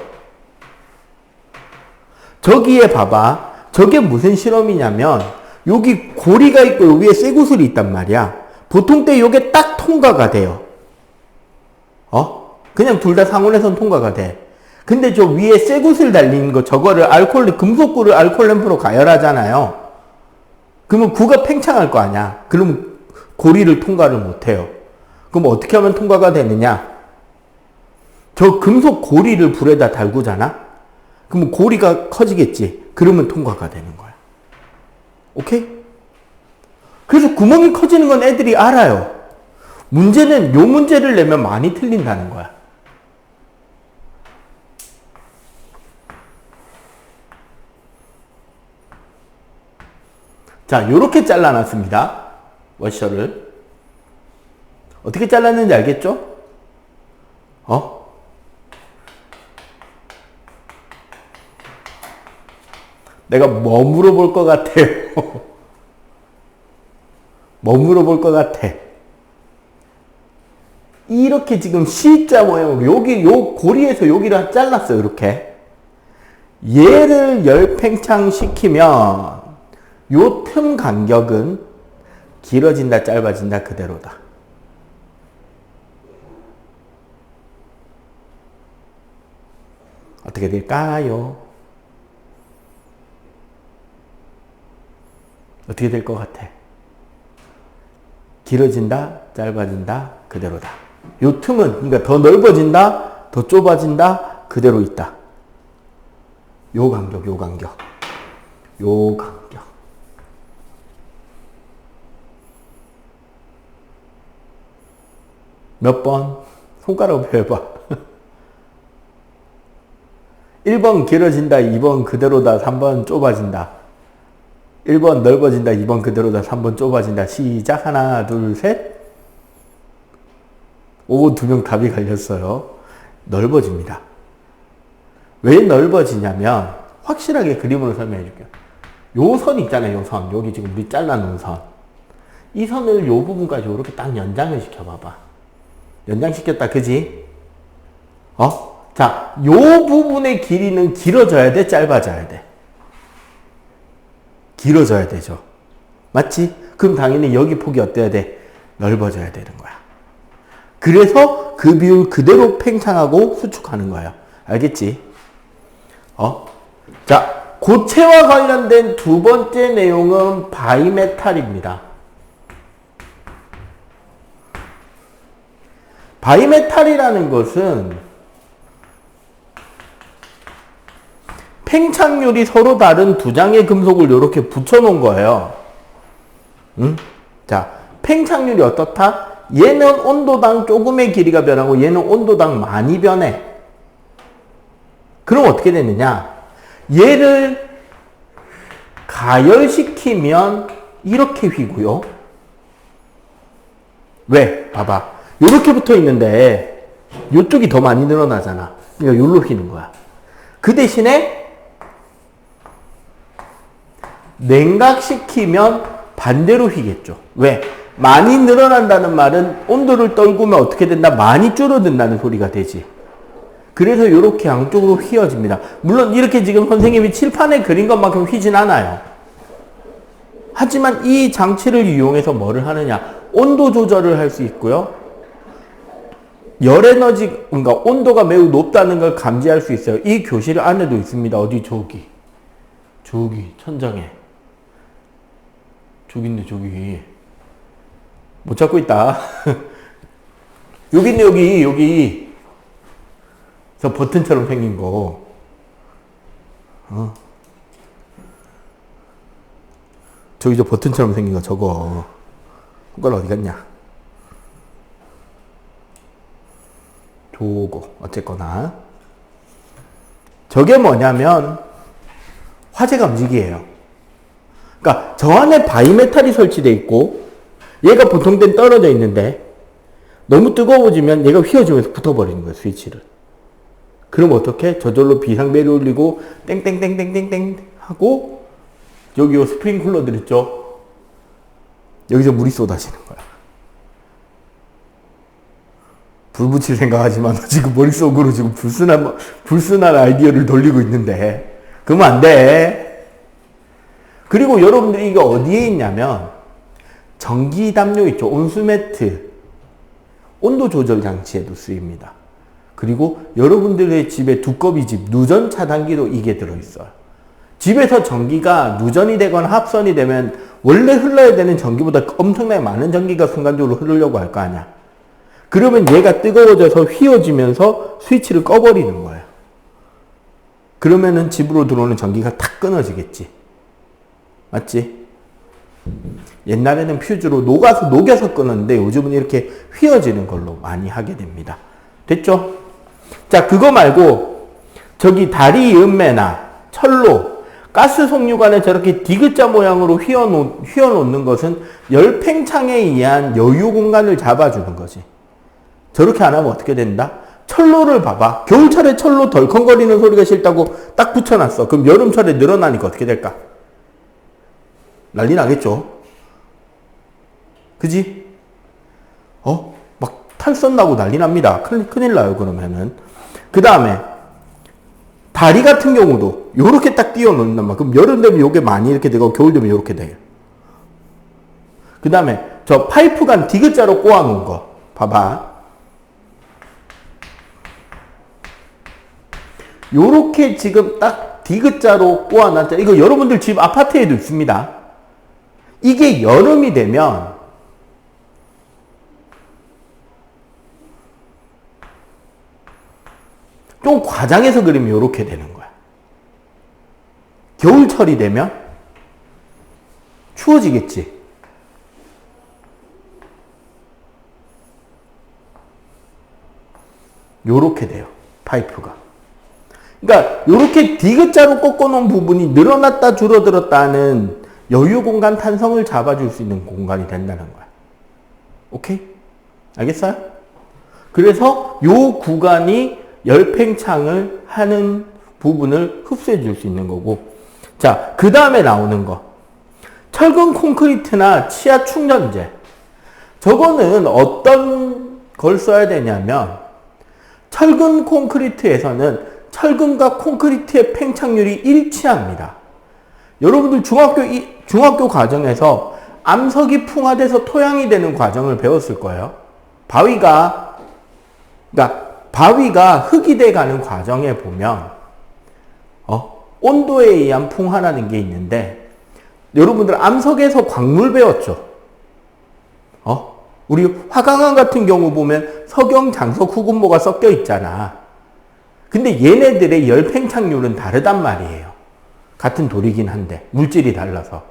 저기에 봐봐. 저게 무슨 실험이냐면 여기 고리가 있고 여기에 쇠구슬이 있단 말이야. 보통 때 요게 딱 통과가 돼요. 그냥 둘 다 상온에선 통과가 돼. 근데 저 위에 쇠구슬 달린 거 저거를 금속구를 알코올 램프로 가열하잖아요. 그러면 구가 팽창할 거 아니야. 그러면 고리를 통과를 못 해요. 그럼 어떻게 하면 통과가 되느냐? 저 금속 고리를 불에다 달구잖아. 그러면 고리가 커지겠지. 그러면 통과가 되는 거야. 오케이? 그래서 구멍이 커지는 건 애들이 알아요. 문제는 요 문제를 내면 많이 틀린다는 거야. 자, 요렇게 잘라놨습니다. 워셔를. 어떻게 잘랐는지 알겠죠? 내가 뭐 물어볼 것 같아요? 뭐 물어볼 것 같아? 이렇게 지금 C자 모양으로 요 고리에서 여기를 잘랐어요. 이렇게. 얘를 열팽창시키면 요 틈 간격은 길어진다, 짧아진다, 그대로다. 어떻게 될까요? 어떻게 될 것 같아? 길어진다, 짧아진다, 그대로다. 요 틈은, 그러니까 더 넓어진다, 더 좁아진다, 그대로 있다. 요 간격, 요 간격. 요 간격. 몇 번? 손가락으로 해봐. 1번 길어진다, 2번 그대로다, 3번 좁아진다. 1번 넓어진다, 2번 그대로다, 3번 좁아진다. 시작. 하나, 둘, 셋. 오, 2명 답이 갈렸어요. 넓어집니다. 왜 넓어지냐면 확실하게 그림으로 설명해 줄게요. 요 선 있잖아요. 요 선. 여기 지금 우리 잘라놓은 선. 이 선을 요 부분까지 이렇게 딱 연장을 시켜봐봐. 연장시켰다. 그지? 자, 요 부분의 길이는 길어져야 돼? 짧아져야 돼? 길어져야 되죠. 맞지? 그럼 당연히 여기 폭이 어때야 돼? 넓어져야 되는 거야. 그래서 그 비율 그대로 팽창하고 수축하는 거예요. 알겠지? 자, 고체와 관련된 두 번째 내용은 바이메탈입니다. 바이메탈이라는 것은 팽창률이 서로 다른 두 장의 금속을 이렇게 붙여놓은 거예요. 자, 팽창률이 어떻다? 얘는 온도당 조금의 길이가 변하고 얘는 온도당 많이 변해. 그럼 어떻게 되느냐? 얘를 가열시키면 이렇게 휘고요. 왜? 봐봐. 이렇게 붙어 있는데 이쪽이 더 많이 늘어나잖아. 그러니까 여기로 휘는 거야. 그 대신에 냉각시키면 반대로 휘겠죠. 왜? 많이 늘어난다는 말은 온도를 떨구면 어떻게 된다? 많이 줄어든다는 소리가 되지. 그래서 이렇게 양쪽으로 휘어집니다. 물론 이렇게 지금 선생님이 칠판에 그린 것만큼 휘진 않아요. 하지만 이 장치를 이용해서 뭐를 하느냐? 온도 조절을 할 수 있고요. 열 에너지, 그러니까 온도가 매우 높다는 걸 감지할 수 있어요. 이 교실 안에도 있습니다. 어디? 저기. 천장에. 저기 있네, 저기. 못 찾고 있다. 여기 있네, 여기. 저 버튼처럼 생긴 거. 저기 저 버튼처럼 생긴 거, 저거. 손가락 어디 갔냐? 저거. 어쨌거나. 저게 뭐냐면, 화재 감지기예요. 그러니까 저 안에 바이메탈이 설치되어 있고 얘가 보통 때는 떨어져 있는데 너무 뜨거워지면 얘가 휘어지면서 붙어버리는 거예요. 스위치를. 그럼 어떻게? 저절로 비상벨이 울리고 땡땡땡땡땡땡 하고 여기 요 스프링클러들 있죠? 여기서 물이 쏟아지는 거야. 불 붙일 생각하지만 지금 머릿속으로 지금 불순한 아이디어를 돌리고 있는데 그러면 안 돼. 그리고 여러분들이 이게 어디에 있냐면 전기담요 있죠. 온수매트 온도 조절 장치에도 쓰입니다. 그리고 여러분들의 집에 두꺼비 집 누전 차단기도 이게 들어있어요. 집에서 전기가 누전이 되거나 합선이 되면 원래 흘러야 되는 전기보다 엄청나게 많은 전기가 순간적으로 흐르려고 할 거 아니야. 그러면 얘가 뜨거워져서 휘어지면서 스위치를 꺼버리는 거예요. 그러면은 집으로 들어오는 전기가 탁 끊어지겠지. 맞지? 옛날에는 퓨즈로 녹여서 끄는데 요즘은 이렇게 휘어지는 걸로 많이 하게 됩니다. 됐죠? 자, 그거 말고 저기 다리 음매나 철로 가스 송유관에 저렇게 디귿자 모양으로 휘어놓는 것은 열팽창에 의한 여유 공간을 잡아주는 거지. 저렇게 안 하면 어떻게 된다? 철로를 봐봐. 겨울철에 철로 덜컹거리는 소리가 싫다고 딱 붙여놨어. 그럼 여름철에 늘어나니까 어떻게 될까? 난리 나겠죠? 그지? 막 탈선 나고 난리 납니다. 큰일 나요, 그러면은. 그 다음에, 다리 같은 경우도 요렇게 딱 띄워 놓는단 말이야. 그럼 여름 되면 요게 많이 이렇게 되고 겨울 되면 요렇게 돼요. 그 다음에 저 파이프관 디귿자로 꼬아 놓은 거 봐봐. 요렇게 지금 딱 디귿자로 꼬아 놨잖아. 이거 여러분들 집 아파트에도 있습니다. 이게 여름이 되면 좀 과장해서 그리면 요렇게 되는 거야. 겨울철이 되면 추워지겠지. 요렇게 돼요. 파이프가. 그러니까 요렇게 디귿자로 꺾어놓은 부분이 늘어났다 줄어들었다 하는 여유 공간 탄성을 잡아줄 수 있는 공간이 된다는 거야. 오케이? 알겠어요? 그래서 요 구간이 열팽창을 하는 부분을 흡수해 줄 수 있는 거고. 자, 그 다음에 나오는 거. 철근 콘크리트나 치아 충전재. 저거는 어떤 걸 써야 되냐면, 철근 콘크리트에서는 철근과 콘크리트의 팽창률이 일치합니다. 여러분들 중학교 과정에서 암석이 풍화돼서 토양이 되는 과정을 배웠을 거예요. 바위가 흙이 돼 가는 과정에 보면, 온도에 의한 풍화라는 게 있는데, 여러분들 암석에서 광물 배웠죠? 우리 화강암 같은 경우 보면 석영, 장석, 후금모가 섞여 있잖아. 근데 얘네들의 열 팽창률은 다르단 말이에요. 같은 돌이긴 한데 물질이 달라서.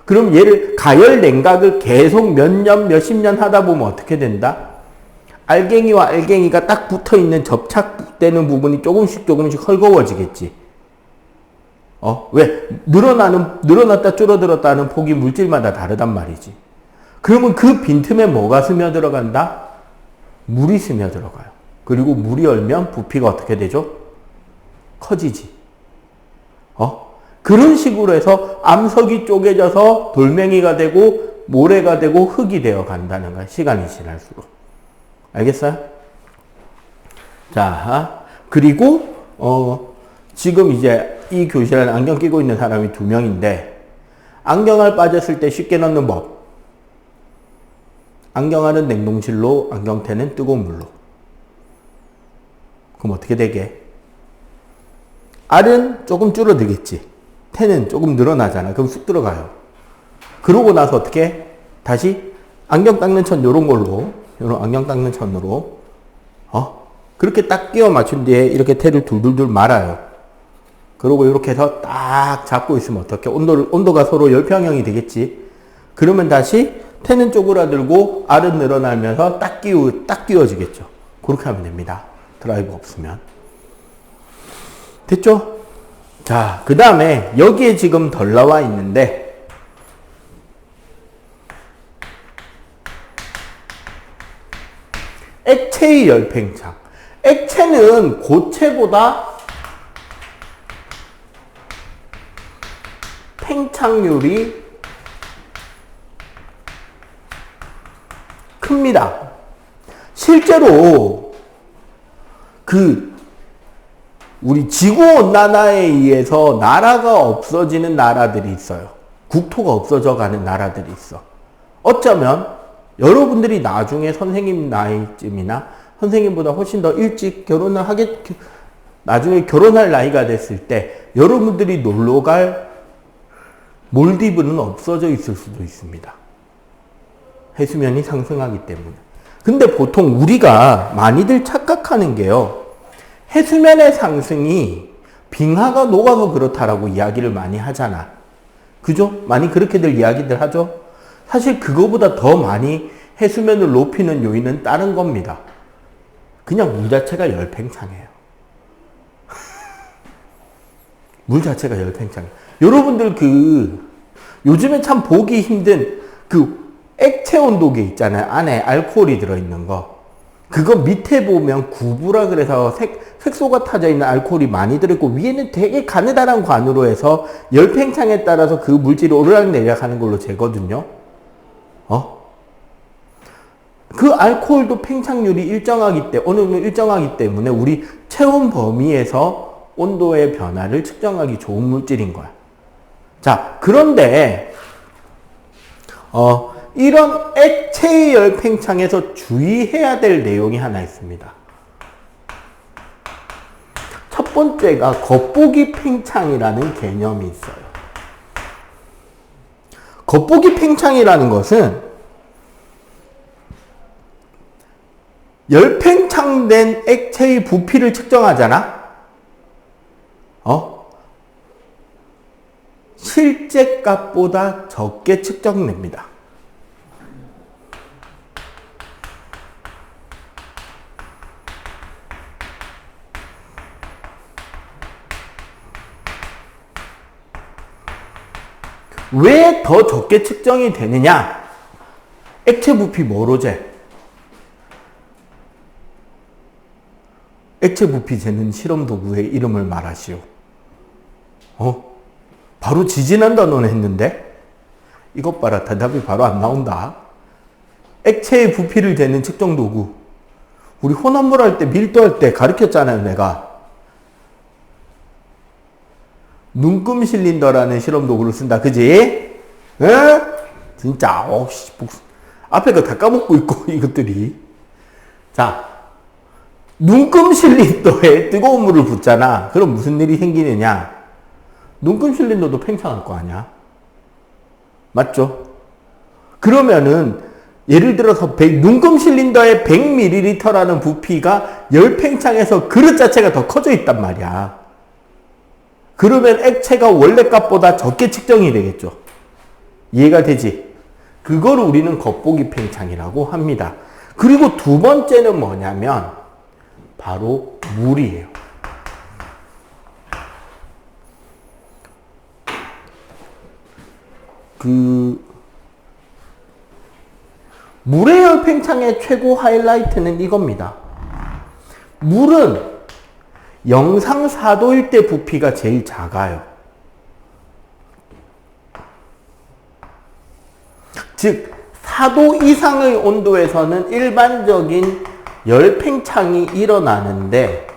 그럼 얘를 가열 냉각을 계속 몇 년, 몇십 년 하다 보면 어떻게 된다? 알갱이와 알갱이가 딱 붙어 있는 접착되는 부분이 조금씩 헐거워지겠지. 왜? 늘어났다 줄어들었다 하는 폭이 물질마다 다르단 말이지. 그러면 그 빈틈에 뭐가 스며들어간다? 물이 스며들어가요. 그리고 물이 얼면 부피가 어떻게 되죠? 커지지. 그런 식으로 해서 암석이 쪼개져서 돌멩이가 되고 모래가 되고 흙이 되어 간다는 거야. 시간이 지날수록. 알겠어요? 자, 그리고 지금 이제 이 교실에 안경 끼고 있는 사람이 2명인데 안경알 빠졌을 때 쉽게 넣는 법. 안경알은 냉동실로, 안경테는 뜨거운 물로. 그럼 어떻게 되게? 알은 조금 줄어들겠지. 테는 조금 늘어나잖아. 그럼 쑥 들어가요. 그러고 나서 어떻게? 다시 안경 닦는 천 요런 걸로, 요런 안경 닦는 천으로 그렇게 딱 끼워 맞춘 뒤에 이렇게 테를 둘둘둘 말아요. 그러고 이렇게 해서 딱 잡고 있으면 어떻게? 온도가 서로 열평형이 되겠지. 그러면 다시 테는 쪼그라들고 알은 늘어나면서 딱 끼워지겠죠. 그렇게 하면 됩니다. 드라이버 없으면. 됐죠? 자, 그 다음에 여기에 지금 덜 나와 있는데 액체의 열팽창. 액체는 고체보다 팽창률이 큽니다. 실제로 우리 지구온난화에 의해서 나라가 없어지는 나라들이 있어요. 국토가 없어져 가는 나라들이 있어. 어쩌면 여러분들이 나중에 선생님 나이쯤이나 선생님보다 훨씬 더 일찍 나중에 결혼할 나이가 됐을 때 여러분들이 놀러갈 몰디브는 없어져 있을 수도 있습니다. 해수면이 상승하기 때문에. 근데 보통 우리가 많이들 착각하는 게요. 해수면의 상승이 빙하가 녹아서 그렇다라고 이야기를 많이 하잖아. 그죠? 많이 그렇게들 이야기들 하죠? 사실 그거보다 더 많이 해수면을 높이는 요인은 다른 겁니다. 그냥 물 자체가 열팽창해요. 물 자체가 열팽창해요. 여러분들 요즘에 참 보기 힘든 액체 온도계 있잖아요. 안에 알코올이 들어있는 거. 그거 밑에 보면 구부라 그래서 색소가 타져 있는 알코올이 많이 들어있고 위에는 되게 가느다란 관으로 해서 열팽창에 따라서 그 물질이 오르락내리락 하는 걸로 재거든요. 그 알코올도 팽창률이 어느 정도 일정하기 때문에 우리 체온 범위에서 온도의 변화를 측정하기 좋은 물질인 거야. 자, 그런데 이런 액체의 열 팽창에서 주의해야 될 내용이 하나 있습니다. 첫 번째가 겉보기 팽창이라는 개념이 있어요. 겉보기 팽창이라는 것은 열 팽창된 액체의 부피를 측정하잖아? 실제 값보다 적게 측정됩니다. 왜 더 적게 측정이 되느냐? 액체 부피 뭐로 재? 액체 부피 재는 실험 도구의 이름을 말하시오. 바로 지진한다 너는 했는데? 이것 봐라, 대답이 바로 안 나온다. 액체의 부피를 재는 측정 도구. 우리 혼합물 할 때, 밀도 할 때 가르쳤잖아요, 내가. 눈금 실린더라는 실험 도구를 쓴다, 그지? 진짜, 앞에 거 다 까먹고 있고, 이것들이. 자, 눈금 실린더에 뜨거운 물을 붓잖아. 그럼 무슨 일이 생기느냐? 눈금 실린더도 팽창할 거 아니야? 맞죠? 그러면은, 예를 들어서 눈금 실린더에 100ml라는 부피가 열 팽창해서 그릇 자체가 더 커져 있단 말이야. 그러면 액체가 원래 값보다 적게 측정이 되겠죠. 이해가 되지? 그걸 우리는 겉보기 팽창이라고 합니다. 그리고 두 번째는 뭐냐면 바로 물이에요. 물의 열 팽창의 최고 하이라이트는 이겁니다. 물은 영상 4도일 때 부피가 제일 작아요. 즉 4도 이상의 온도에서는 일반적인 열 팽창이 일어나는데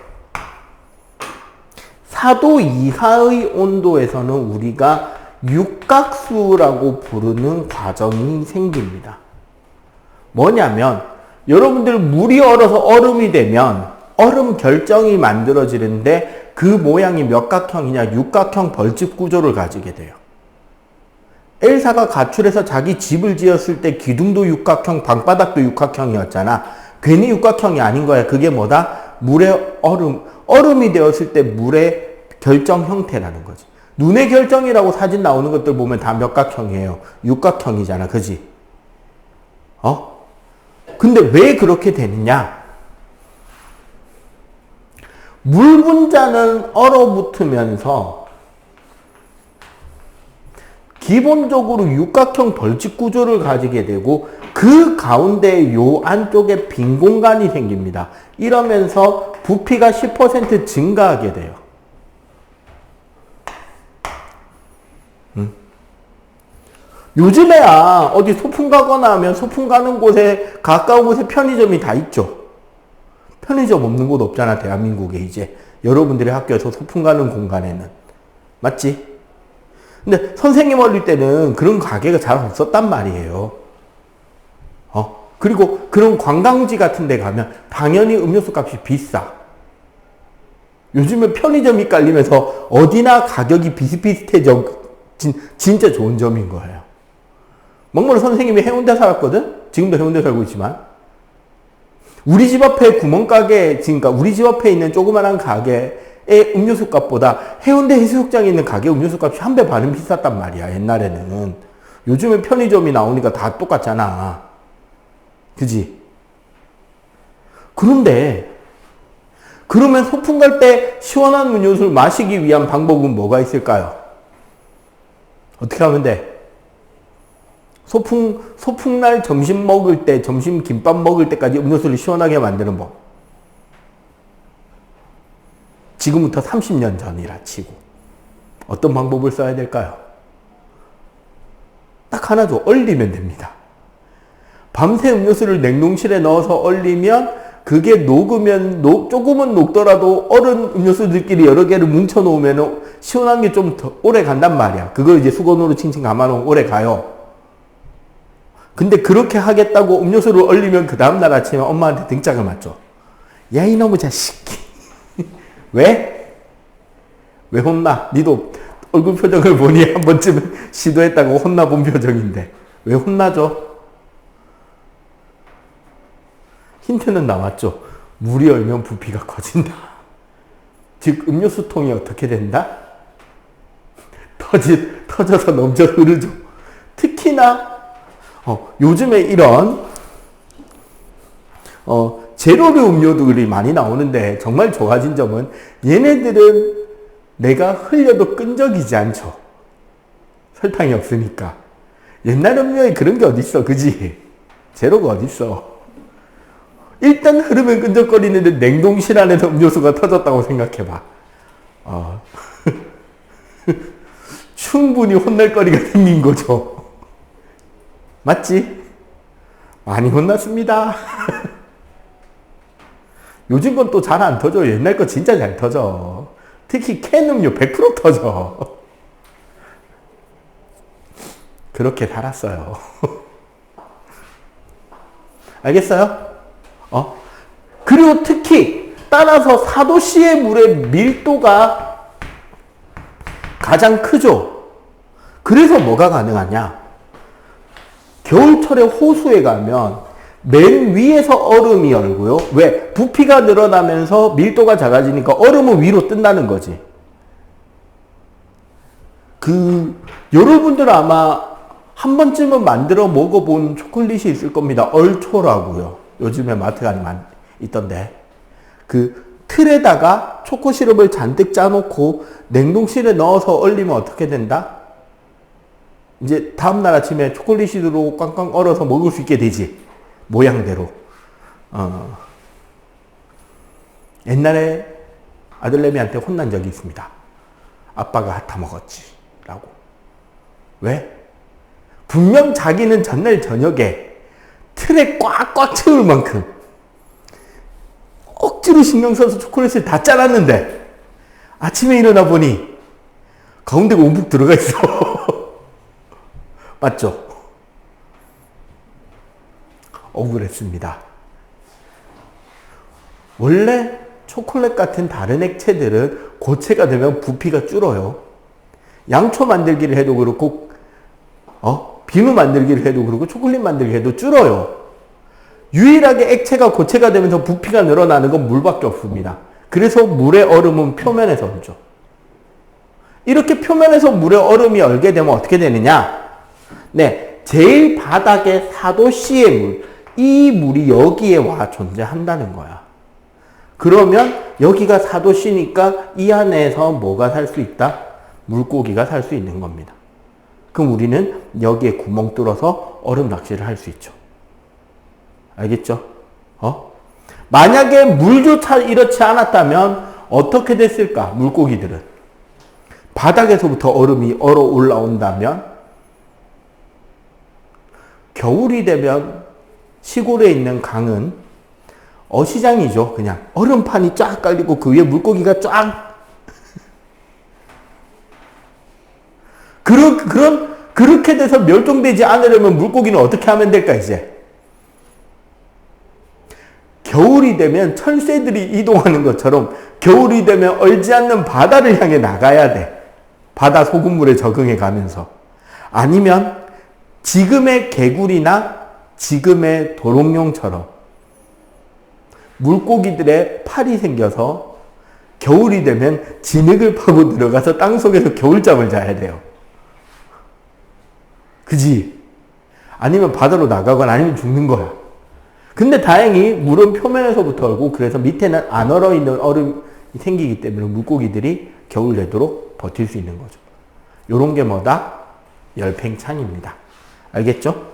4도 이하의 온도에서는 우리가 육각수라고 부르는 과정이 생깁니다. 뭐냐면 여러분들 물이 얼어서 얼음이 되면 얼음 결정이 만들어지는데 그 모양이 몇 각형이냐? 육각형 벌집 구조를 가지게 돼요. 엘사가 가출해서 자기 집을 지었을 때 기둥도 육각형, 방바닥도 육각형이었잖아. 괜히 육각형이 아닌 거야. 그게 뭐다? 물의 얼음이 되었을 때 물의 결정 형태라는 거지. 눈의 결정이라고 사진 나오는 것들 보면 다 몇 각형이에요? 육각형이잖아. 그지? 근데 왜 그렇게 되느냐? 물 분자는 얼어붙으면서 기본적으로 육각형 벌집 구조를 가지게 되고 그 가운데 요 안쪽에 빈 공간이 생깁니다. 이러면서 부피가 10% 증가하게 돼요. 요즘에야 어디 소풍 가거나 하면 소풍 가는 곳에 가까운 곳에 편의점이 다 있죠. 편의점 없는 곳 없잖아, 대한민국에 이제. 여러분들의 학교에서 소풍 가는 공간에는. 맞지? 근데 선생님 어릴 때는 그런 가게가 잘 없었단 말이에요. 그리고 그런 관광지 같은 데 가면 당연히 음료수 값이 비싸. 요즘은 편의점이 깔리면서 어디나 가격이 비슷비슷해져. 진짜 좋은 점인 거예요. 먹물은 선생님이 해운대 살았거든? 지금도 해운대 살고 있지만. 우리 집 앞에 구멍가게, 그러니까 우리 집 앞에 있는 조그만한 가게의 음료수 값보다 해운대 해수욕장에 있는 가게 음료수 값이 1배 반은 비쌌단 말이야, 옛날에는. 요즘은 편의점이 나오니까 다 똑같잖아. 그지? 그런데, 그러면 소풍 갈 때 시원한 음료수를 마시기 위한 방법은 뭐가 있을까요? 어떻게 하면 돼? 소풍날 점심 먹을 때, 점심 김밥 먹을 때까지 음료수를 시원하게 만드는 법. 지금부터 30년 전이라 치고. 어떤 방법을 써야 될까요? 딱 하나죠. 얼리면 됩니다. 밤새 음료수를 냉동실에 넣어서 얼리면 그게 녹으면 조금은 녹더라도 얼은 음료수들끼리 여러 개를 뭉쳐 놓으면 시원한 게 좀 더 오래 간단 말이야. 그걸 이제 수건으로 칭칭 감아놓으면 오래 가요. 근데 그렇게 하겠다고 음료수를 얼리면 그 다음날 아침에 엄마한테 등짝을 맞죠. 야, 이놈의 자식. 왜? 왜 혼나? 니도 얼굴 표정을 보니 한 번쯤은 시도했다고 혼나본 표정인데 왜 혼나죠? 힌트는 나왔죠. 물이 얼면 부피가 커진다. 즉 음료수통이 어떻게 된다? 터져서 넘쳐 흐르죠. 특히나 요즘에 이런 제로류 음료들이 많이 나오는데 정말 좋아진 점은 얘네들은 내가 흘려도 끈적이지 않죠. 설탕이 없으니까. 옛날 음료에 그런 게 어딨어, 그지? 제로가 어딨어. 일단 흐르면 끈적거리는데 냉동실 안에서 음료수가 터졌다고 생각해봐. 충분히 혼날 거리가 생긴 거죠. 맞지? 많이 혼났습니다. 요즘 건 또 잘 안 터져. 옛날 거 진짜 잘 터져. 특히 캔 음료 100% 터져. 그렇게 살았어요. 알겠어요? 그리고 특히 따라서 4도씨의 물의 밀도가 가장 크죠. 그래서 뭐가 가능하냐? 겨울철에 호수에 가면 맨 위에서 얼음이 얼고요. 왜? 부피가 늘어나면서 밀도가 작아지니까 얼음은 위로 뜬다는 거지. 여러분들 아마 한 번쯤은 만들어 먹어본 초콜릿이 있을 겁니다. 얼초라고요. 요즘에 마트 가면 있던데. 그 틀에다가 초코 시럽을 잔뜩 짜놓고 냉동실에 넣어서 얼리면 어떻게 된다? 이제 다음날 아침에 초콜릿으로 꽝꽝 얼어서 먹을 수 있게 되지. 모양대로. 옛날에 아들내미한테 혼난 적이 있습니다. 아빠가 핫타 먹었지. 라고. 왜? 분명 자기는 전날 저녁에 틀에 꽉꽉 채울 만큼 억지로 신경 써서 초콜릿을 다 짜놨는데 아침에 일어나 보니 가운데가 움푹 들어가 있어. 맞죠? 억울했습니다. 원래 초콜릿 같은 다른 액체들은 고체가 되면 부피가 줄어요. 양초 만들기를 해도 그렇고 비누 만들기를 해도 그렇고 초콜릿 만들기 해도 줄어요. 유일하게 액체가 고체가 되면서 부피가 늘어나는 건 물밖에 없습니다. 그래서 물의 얼음은 표면에서 얼죠. 이렇게 표면에서 물의 얼음이 얼게 되면 어떻게 되느냐? 네, 제일 바닥에 4도씨의 물, 이 물이 여기에 와 존재한다는 거야. 그러면 여기가 4도씨니까 이 안에서 뭐가 살 수 있다? 물고기가 살 수 있는 겁니다. 그럼 우리는 여기에 구멍 뚫어서 얼음 낚시를 할 수 있죠. 알겠죠? 만약에 물조차 이렇지 않았다면 어떻게 됐을까? 물고기들은 바닥에서부터 얼음이 얼어 올라온다면 겨울이 되면 시골에 있는 강은 어시장이죠. 그냥 얼음판이 쫙 깔리고 그 위에 물고기가 쫙 그렇게 돼서 멸종되지 않으려면 물고기는 어떻게 하면 될까 이제? 겨울이 되면 철새들이 이동하는 것처럼 겨울이 되면 얼지 않는 바다를 향해 나가야 돼. 바다 소금물에 적응해 가면서. 아니면 지금의 개구리나 지금의 도롱뇽처럼 물고기들의 팔이 생겨서 겨울이 되면 진흙을 파고 들어가서 땅속에서 겨울잠을 자야 돼요. 그지? 아니면 바다로 나가거나 아니면 죽는 거야. 근데 다행히 물은 표면에서부터 얼고 그래서 밑에는 안 얼어있는 얼음이 생기기 때문에 물고기들이 겨울 내도록 버틸 수 있는 거죠. 요런 게 뭐다? 열팽창입니다. 알겠죠?